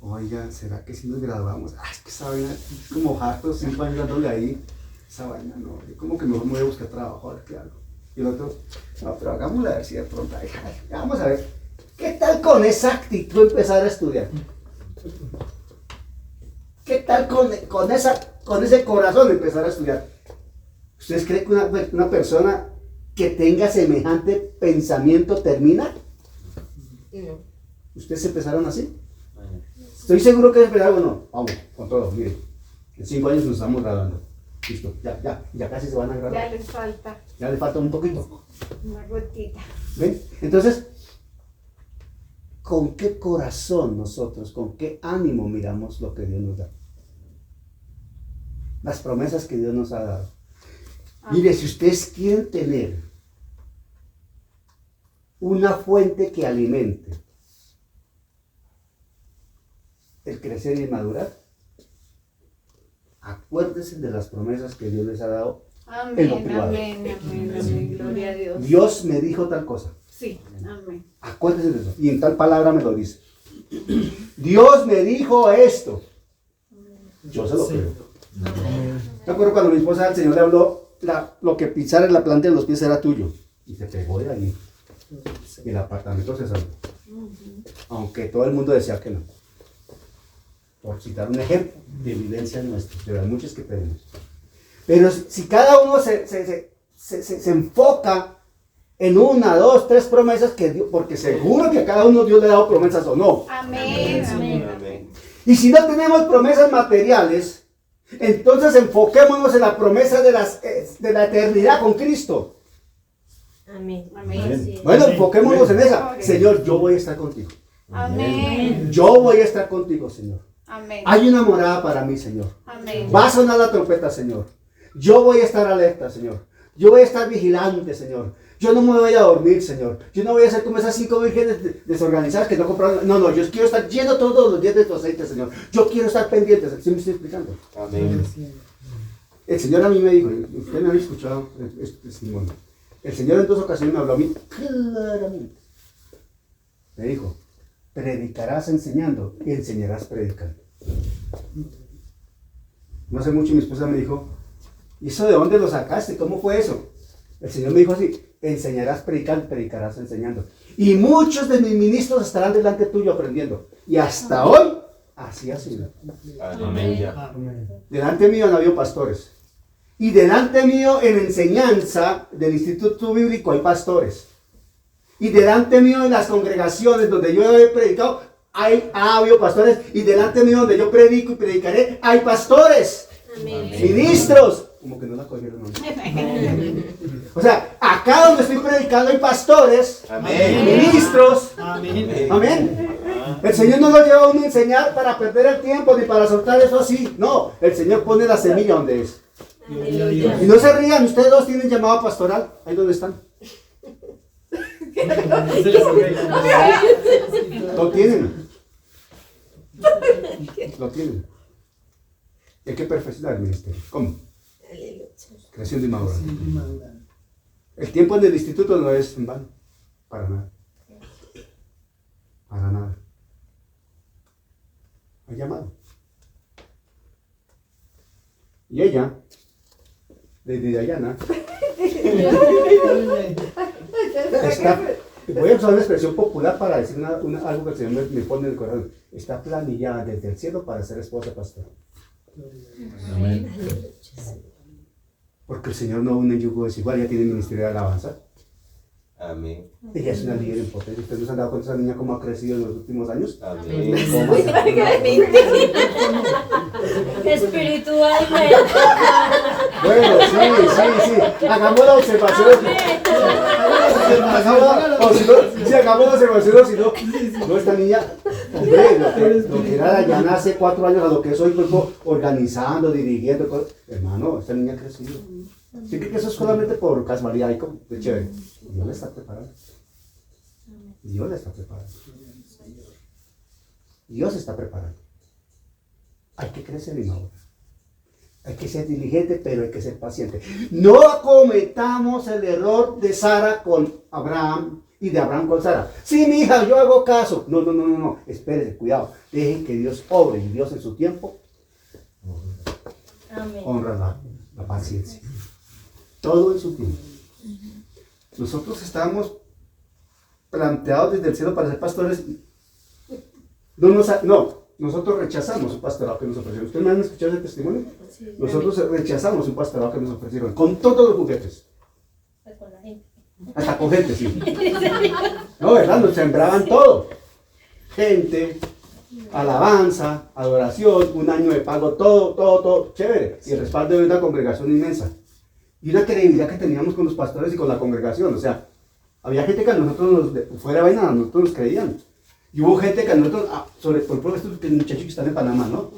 [SPEAKER 2] oiga, ¿será que si nos graduamos? Ay, es que esa vaina es como harto, 5 años dándole ahí. Esa vaina no, como que mejor me voy a buscar trabajo, a ver qué hago. Y el otro, no, pero hagámosla a ver si de pronto, ay, vamos a ver, ¿qué tal con esa actitud empezar a estudiar? ¿Qué tal con ese corazón empezar a estudiar? ¿Ustedes creen que una persona que tenga semejante pensamiento termina? ¿Ustedes empezaron así? Estoy seguro que empezaron, no, vamos, con todo, miren, en 5 años nos estamos graduando. Listo, ya casi se van a graduar. Ya les falta un poquito.
[SPEAKER 3] Una gotita.
[SPEAKER 2] ¿Ven? Entonces, ¿con qué corazón nosotros, con qué ánimo miramos lo que Dios nos da? Las promesas que Dios nos ha dado. Mire, si ustedes quieren tener una fuente que alimente el crecer y el madurar, acuérdense de las promesas que Dios les ha dado.
[SPEAKER 3] Amén, amén, gloria a Dios.
[SPEAKER 2] Dios me dijo tal cosa.
[SPEAKER 3] Sí, amén.
[SPEAKER 2] Acuérdense de eso. Y en tal palabra me lo dice. Dios me dijo esto. Yo se lo creo. Me acuerdo cuando mi esposa al Señor le habló, lo que pisara en la planta de los pies era tuyo. Y se pegó de allí. Y el apartamento se salvó. Aunque todo el mundo decía que no. Por citar un ejemplo de evidencia nuestra, de las muchas que tenemos. Pero si cada uno se enfoca en 1, 2, 3 promesas que Dios, porque seguro que a cada uno Dios le ha dado promesas o no.
[SPEAKER 3] Amén, amén.
[SPEAKER 6] Amén.
[SPEAKER 2] Y si no tenemos promesas materiales, entonces enfoquémonos en la promesa de la eternidad con Cristo.
[SPEAKER 5] Amén.
[SPEAKER 3] Amén.
[SPEAKER 2] Bueno, enfoquémonos en esa. Señor, yo voy a estar contigo.
[SPEAKER 3] Amén.
[SPEAKER 2] Yo voy a estar contigo, Señor.
[SPEAKER 3] Amén.
[SPEAKER 2] Hay una morada para mí, Señor.
[SPEAKER 3] Amén.
[SPEAKER 2] Va a sonar la trompeta, Señor. Yo voy a estar alerta, Señor. Yo voy a estar vigilante, Señor. Yo no me voy a dormir, Señor. Yo no voy a ser como esas 5 vírgenes desorganizadas que no compraron. No, yo quiero estar lleno todos los días de tu aceite, Señor. Yo quiero estar pendiente. ¿Sí me estoy explicando?
[SPEAKER 6] Amén.
[SPEAKER 2] El Señor a mí me dijo, usted me había escuchado este testimonio. El Señor en 2 ocasiones me habló a mí claramente. Me dijo, predicarás enseñando y enseñarás predicando. No hace mucho mi esposa me dijo, ¿y eso de dónde lo sacaste? ¿Cómo fue eso? El Señor me dijo así, enseñarás predicando, predicarás enseñando. Y muchos de mis ministros estarán delante tuyo aprendiendo. Y hasta hoy, así ha sido.
[SPEAKER 6] Aleluya.
[SPEAKER 2] Delante mío han habido pastores. Y delante mío en enseñanza del Instituto Bíblico hay pastores. Y delante mío en las congregaciones donde yo he predicado, ha habido pastores. Y delante mío donde yo predico y predicaré, hay pastores.
[SPEAKER 6] Amén.
[SPEAKER 2] Ministros. Como que no la cogieron. ¿No? O sea, acá donde estoy predicando hay pastores.
[SPEAKER 6] Amén.
[SPEAKER 2] Ministros.
[SPEAKER 4] Amén.
[SPEAKER 2] Amén. El Señor no lo lleva a uno a enseñar para perder el tiempo ni para soltar eso así. No, el Señor pone la semilla donde es.
[SPEAKER 4] Aleluya.
[SPEAKER 2] Y no se rían, ustedes dos tienen llamado pastoral. Ahí donde están. Lo tienen. Lo tienen. Y hay que perfeccionar el ministerio. ¿Cómo? Creciendo y madurando. El tiempo en el instituto no es en vano. Para nada. Para nada. Hay llamado. Y ella, Lady Diana, voy a usar una expresión popular para decir algo que el Señor me pone en el corazón. Está planillada desde el cielo para ser esposa pastora.
[SPEAKER 6] Amén.
[SPEAKER 2] Porque el Señor no une en yugo desigual, ya tiene ministerio de alabanza.
[SPEAKER 6] Amén.
[SPEAKER 2] Ella es una líder en potencia. ¿Ustedes no se han dado cuenta de esa niña cómo ha crecido en los últimos años?
[SPEAKER 6] Amén.
[SPEAKER 5] Espiritualmente.
[SPEAKER 2] Bueno, sí. Hagamos la observación. Hagamos la observación, si no, esta niña, hombre, lo que era Dayana hace 4 años a lo que es hoy, pues, organizando, dirigiendo, cosas. Hermano, esta niña ha crecido. ¿Sí cree que eso es solamente por casualidad y como de chévere? Dios la está preparando. Dios la está preparando. Dios está preparando. Hay que crecer y madurar. Hay que ser diligente, pero hay que ser paciente. No cometamos el error de Sara con Abraham y de Abraham con Sara. Sí, mi hija, yo hago caso. No. Espérese, cuidado. Dejen que Dios obre y Dios en su tiempo honra la paciencia. Todo en su tiempo. Nosotros estamos planteados desde el cielo para ser pastores. Nosotros rechazamos un pastorado que nos ofrecieron. ¿Ustedes me han escuchado ese testimonio? Sí, nosotros rechazamos un pastorado que nos ofrecieron con todos los juguetes.
[SPEAKER 5] Con la gente.
[SPEAKER 2] Hasta con gente, sí. No, ¿verdad? Nos sembraban todo. Gente, alabanza, adoración, un año de pago, todo, chévere. Y el respaldo de una congregación inmensa. Y una credibilidad que teníamos con los pastores y con la congregación. O sea, había gente que a nosotros fuera de vaina, a nosotros nos creían. Y hubo gente que a nosotros, por ejemplo, estos muchachos que están en Panamá, ¿no?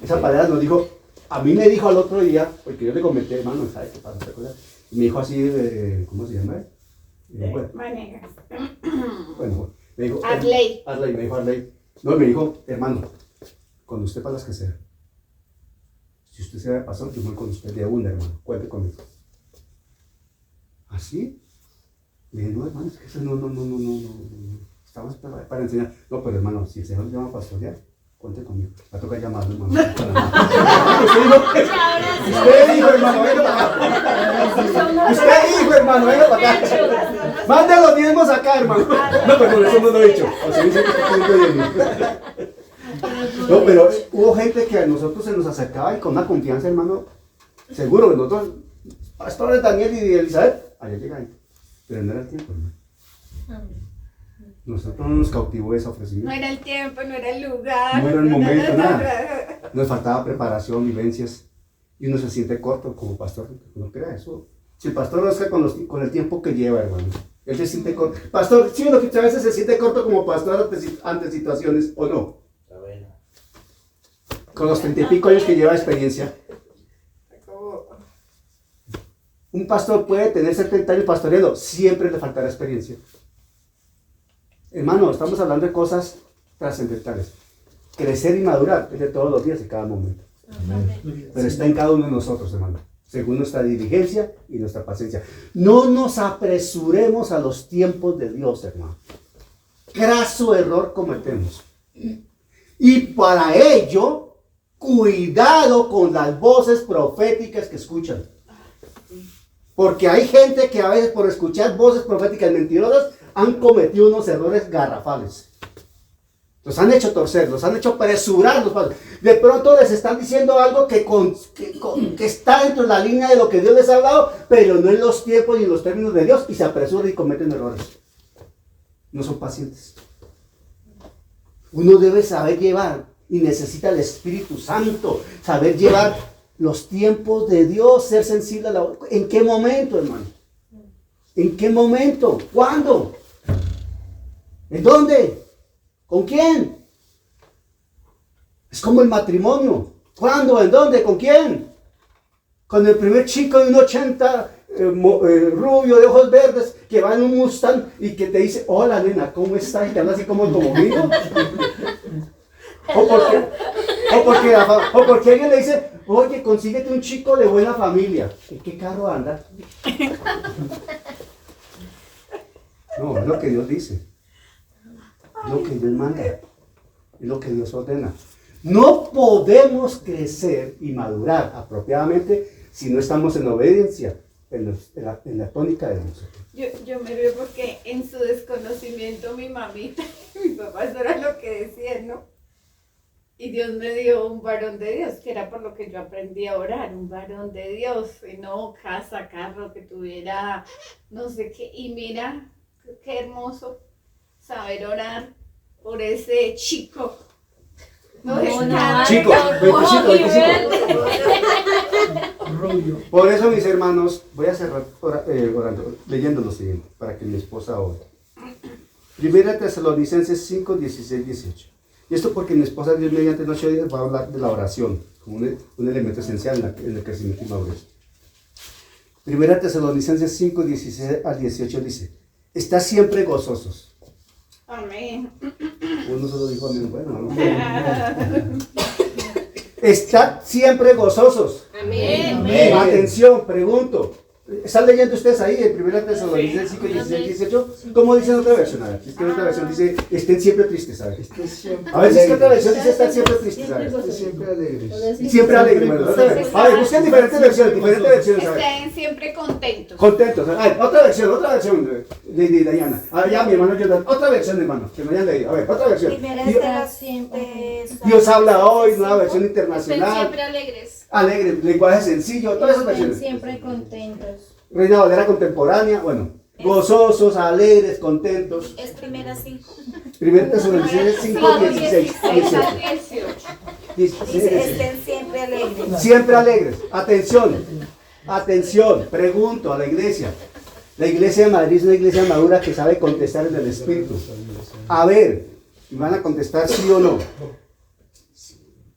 [SPEAKER 2] Esa pareja nos dijo, a mí me dijo al otro día, porque yo le comenté, hermano, ¿sabes qué pasa? Y me dijo así, ¿cómo se llama? Bueno, me dijo,
[SPEAKER 3] Arley.
[SPEAKER 2] Me dijo Arley. No, me dijo, hermano, cuando usted para las que sea, si usted se va a pasar, yo voy con usted de una, hermano, cuente conmigo. ¿Así? Le dije, no, hermano, es que eso no. Estamos para enseñar. No, pero hermano, si el Señor llama a pastorear, cuente conmigo. Va a tocar llamarlo, hermano. Usted dijo, hermano, venga para acá. Usted dijo, hermano, venga para acá. Mande los diezmos acá, hermano. No, pero eso no lo he dicho. O sea, dice que está diezmos. No, pero hubo gente que a nosotros se nos acercaba y con una confianza, hermano, seguro que nosotros, pastores Daniel y Elizabeth, allá llegan. Pero no era el tiempo, hermano. Nosotros no nos cautivó ese ofrecimiento.
[SPEAKER 3] No era el tiempo, no era el lugar.
[SPEAKER 2] No era el momento, nada. Nos faltaba preparación, vivencias. Y uno se siente corto como pastor. No crea eso. Si el pastor no está con el tiempo que lleva, hermano. Él se siente corto. Pastor, sí, uno que a veces se siente corto como pastor ante situaciones, ¿o no? Con los 30 y pico años que lleva de experiencia. Un pastor puede tener 70 años pastoreando, siempre le faltará experiencia. Hermano, estamos hablando de cosas trascendentales. Crecer y madurar es de todos los días y cada momento. Amén. Pero está en cada uno de nosotros, hermano, según nuestra diligencia y nuestra paciencia. No nos apresuremos a los tiempos de Dios, hermano. craso error cometemos. Y para ello, cuidado con las voces proféticas que escuchan. Porque hay gente que a veces por escuchar voces proféticas mentirosas han cometido unos errores garrafales. Los han hecho torcer, los han hecho apresurar los pasos. De pronto les están diciendo algo que está dentro de la línea de lo que Dios les ha hablado, pero no en los tiempos y en los términos de Dios, y se apresuran y cometen errores. No son pacientes. Uno debe saber llevar, y necesita el Espíritu Santo, saber llevar los tiempos de Dios, ser sensible a la... ¿En qué momento, hermano? ¿En qué momento? ¿Cuándo? ¿En dónde? ¿Con quién? Es como el matrimonio. ¿Cuándo? ¿En dónde? ¿Con quién? Con el primer chico de 1,80 rubio de ojos verdes que va en un Mustang y que te dice, hola nena, ¿cómo estás? Y te habla así como conmigo. O porque alguien le dice, oye, consíguete un chico de buena familia. ¿En qué carro anda? No, es lo que Dios dice. Es lo que Dios manda. Es lo que Dios ordena. No podemos crecer y madurar apropiadamente si no estamos en obediencia, en la tónica de Dios.
[SPEAKER 3] Yo me río porque en su desconocimiento mi mamita y mi papá, eso era lo que decían, ¿no? Y Dios me dio un varón de Dios, que era por lo que yo aprendí a orar, un varón de Dios, y no casa, carro, que tuviera no sé qué. Y mira, qué hermoso saber orar por ese chico.
[SPEAKER 2] Chico, 25. Por eso, mis hermanos, voy a cerrar orando, leyendo lo siguiente, para que mi esposa ore. Primera Tesalonicenses 5, 16, 18. Y esto porque mi esposa, Dios mediante noche va a hablar de la oración, como un elemento esencial en el crecimiento y madurez. Primera Tesalonicenses 5, 16 al 18 dice, estad siempre gozosos.
[SPEAKER 3] Amén.
[SPEAKER 2] Uno solo dijo amén, bueno, no. Estad siempre gozosos.
[SPEAKER 3] Amén.
[SPEAKER 2] Amén. Atención, pregunto. ¿Están leyendo ustedes ahí en 1 Tesalonicenses 5, 16, 18? ¿Cómo dice en otra versión? A ver, es que en otra versión dice, estén siempre tristes, a ver. A ver, si es que otra versión dice, están siempre tristes, a ver.
[SPEAKER 4] Siempre alegres.
[SPEAKER 2] Siempre alegres, bueno, otra vez. A ver, busquen diferentes versiones, a ver.
[SPEAKER 3] Estén siempre contentos.
[SPEAKER 2] Contentos. A ver, otra versión, de Diana. A ver, ya, mi hermano Jonathan, otra versión, hermano, que me hayan leído. A ver, otra versión. Dios habla hoy, nueva versión
[SPEAKER 3] Estén
[SPEAKER 2] internacional.
[SPEAKER 3] siempre alegres.
[SPEAKER 2] Alegre, lenguaje sencillo, todas esas versiones.
[SPEAKER 5] Siempre contentos.
[SPEAKER 2] Reina Valera contemporánea, bueno, gozosos, alegres, contentos.
[SPEAKER 8] Es primera 5.
[SPEAKER 2] Primera Tesalonicenses 5, 16, 18.
[SPEAKER 8] 18. Estén siempre alegres.
[SPEAKER 2] Siempre alegres. Atención, pregunto a la iglesia. La iglesia de Madrid es una iglesia madura que sabe contestar en el Espíritu. A ver, ¿van a contestar sí o no?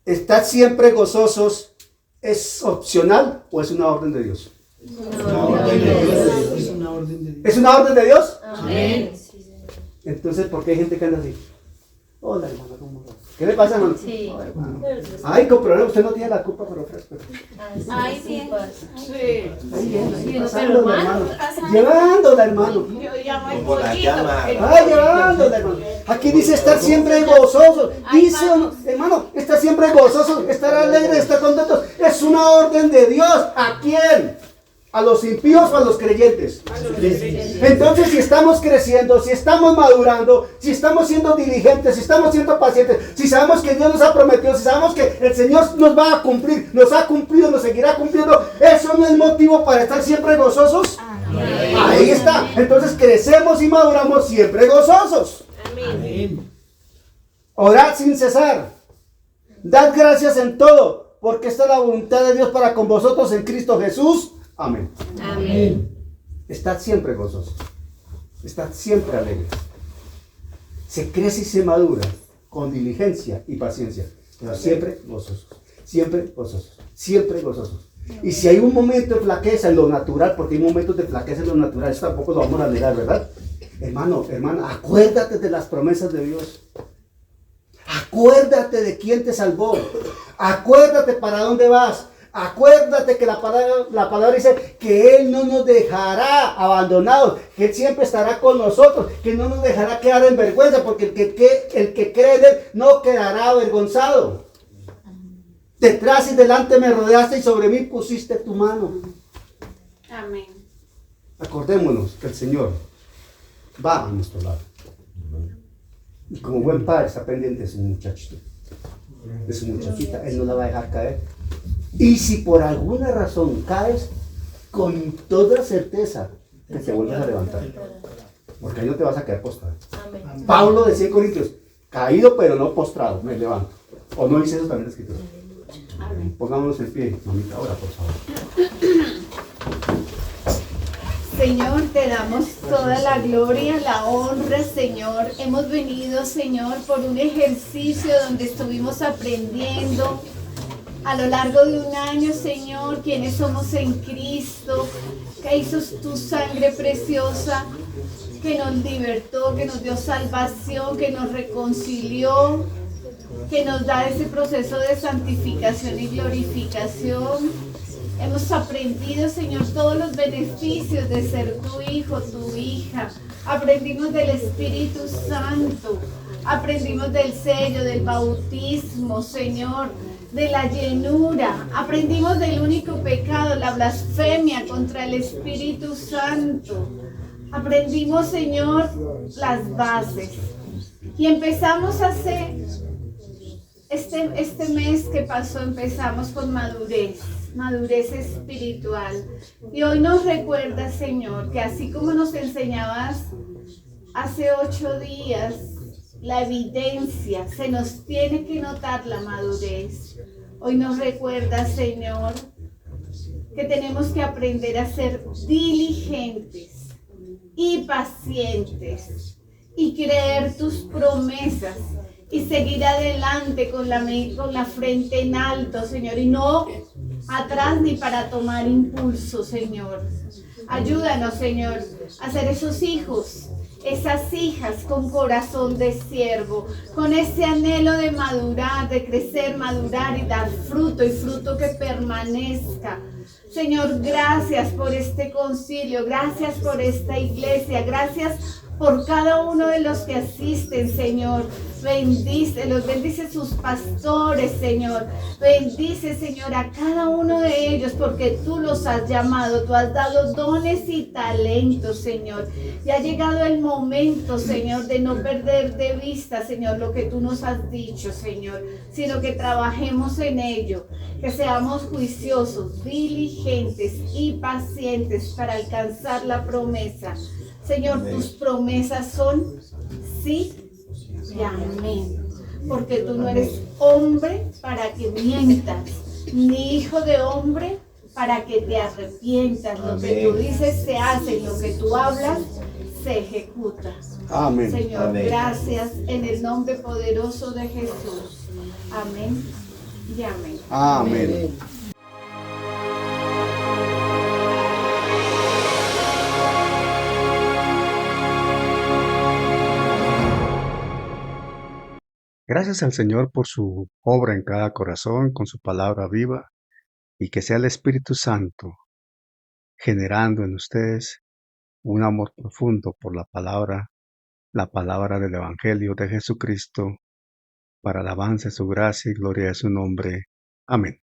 [SPEAKER 2] ¿Estad siempre gozosos es opcional o es una orden de Dios?
[SPEAKER 4] Es una orden de Dios.
[SPEAKER 2] ¿Es una orden de Dios?
[SPEAKER 3] Amén.
[SPEAKER 2] Entonces, ¿por qué hay gente que anda así? Hola, hermano, ¿cómo va? ¿Qué le pasa, hermano?
[SPEAKER 5] Sí.
[SPEAKER 2] Hola, hermano. Ay, con problema, usted no tiene la culpa, pero fresco.
[SPEAKER 8] Ay, bien.
[SPEAKER 3] Sí.
[SPEAKER 2] Ahí viene, ahí
[SPEAKER 3] Sí,
[SPEAKER 2] pasándola,
[SPEAKER 3] pero,
[SPEAKER 2] hermano.
[SPEAKER 8] hermano,
[SPEAKER 2] Llevándola, hermano.
[SPEAKER 3] Yo llamo al
[SPEAKER 6] Como la
[SPEAKER 3] pollito.
[SPEAKER 6] llama.
[SPEAKER 2] Ay, llevándola, hermano. Aquí dice estar siempre gozosos. Dice, hermano, estar siempre gozosos, estar alegres, estar contentos. Es una orden de Dios. ¿A quién? ¿A los impíos o a los creyentes? Entonces, si estamos creciendo, si estamos madurando, si estamos siendo diligentes, si estamos siendo pacientes, si sabemos que Dios nos ha prometido, si sabemos que el Señor nos va a cumplir, nos ha cumplido, nos seguirá cumpliendo, ¿eso no es motivo para estar siempre gozosos? Ahí está. Entonces crecemos y maduramos siempre gozosos.
[SPEAKER 4] Amén.
[SPEAKER 2] Orad sin cesar. Dad gracias en todo, porque esta es la voluntad de Dios para con vosotros en Cristo Jesús. Amén.
[SPEAKER 4] Amén.
[SPEAKER 2] Estad siempre gozosos. Estad siempre alegres. Se crece y se madura con diligencia y paciencia, pero siempre gozosos. Siempre gozosos. Siempre gozosos. Y si hay un momento de flaqueza en lo natural, porque hay momentos de flaqueza en lo natural, eso tampoco lo vamos a negar, ¿verdad? Hermano, hermana, acuérdate de las promesas de Dios. Acuérdate de quién te salvó. Acuérdate para dónde vas. Acuérdate que la palabra dice que Él no nos dejará abandonados, que Él siempre estará con nosotros, que no nos dejará quedar en vergüenza, porque el que cree en Él no quedará avergonzado. Detrás y delante me rodeaste y sobre mí pusiste tu mano.
[SPEAKER 3] Amén.
[SPEAKER 2] Acordémonos que el Señor va a nuestro lado. Y como buen padre está pendiente de su muchachito, de su muchachita. Él no la va a dejar caer. Y si por alguna razón caes, con toda certeza que te vuelvas a levantar. Porque ahí no te vas a quedar postrado.
[SPEAKER 5] Amén.
[SPEAKER 2] Pablo decía en Corintios, caído pero no postrado, me levanto. ¿O no dice eso también la escritura? Pongámonos en pie, mamita, ahora por favor.
[SPEAKER 3] Señor, te damos toda la gloria, la honra, Señor. Hemos venido, Señor, por un ejercicio donde estuvimos aprendiendo a lo largo de un año, Señor, quiénes somos en Cristo, que hizo tu sangre preciosa, que nos libertó, que nos dio salvación, que nos reconcilió, que nos da ese proceso de santificación y glorificación. Hemos aprendido, Señor, todos los beneficios de ser tu hijo, tu hija. Aprendimos del Espíritu Santo. Aprendimos del sello, del bautismo, Señor, de la llenura. Aprendimos del único pecado, la blasfemia contra el Espíritu Santo. Aprendimos, Señor, las bases. Y empezamos a hacer, este mes que pasó, empezamos con madurez espiritual. Y hoy nos recuerda, Señor, que así como nos enseñabas hace 8 días, la evidencia, se nos tiene que notar la madurez. Hoy nos recuerda, Señor, que tenemos que aprender a ser diligentes y pacientes y creer tus promesas y seguir adelante con la frente en alto, Señor, y no atrás ni para tomar impulso, Señor. Ayúdanos, Señor, a ser esos hijos, esas hijas con corazón de siervo, con ese anhelo de madurar, de crecer, madurar y dar fruto, y fruto que permanezca. Señor, gracias por este concilio, gracias por esta iglesia, gracias por cada uno de los que asisten, Señor. Bendícelos, bendice sus pastores, Señor. Bendice, Señor, a cada uno de ellos, porque tú los has llamado, tú has dado dones y talentos, Señor. Y ha llegado el momento, Señor, de no perder de vista, Señor, lo que tú nos has dicho, Señor, sino que trabajemos en ello, que seamos juiciosos, diligentes y pacientes para alcanzar la promesa. Señor, tus promesas son sí y amén. Porque tú no eres hombre para que mientas, ni hijo de hombre para que te arrepientas. Lo que tú dices se hace, y lo que tú hablas se ejecuta.
[SPEAKER 2] Amén.
[SPEAKER 3] Señor,
[SPEAKER 6] Amén.
[SPEAKER 3] gracias en el nombre poderoso de Jesús. Amén y amén.
[SPEAKER 2] Amén.
[SPEAKER 1] Gracias al Señor por su obra en cada corazón, con su palabra viva, y que sea el Espíritu Santo generando en ustedes un amor profundo por la palabra del Evangelio de Jesucristo, para alabanza de su gracia y gloria de su nombre. Amén.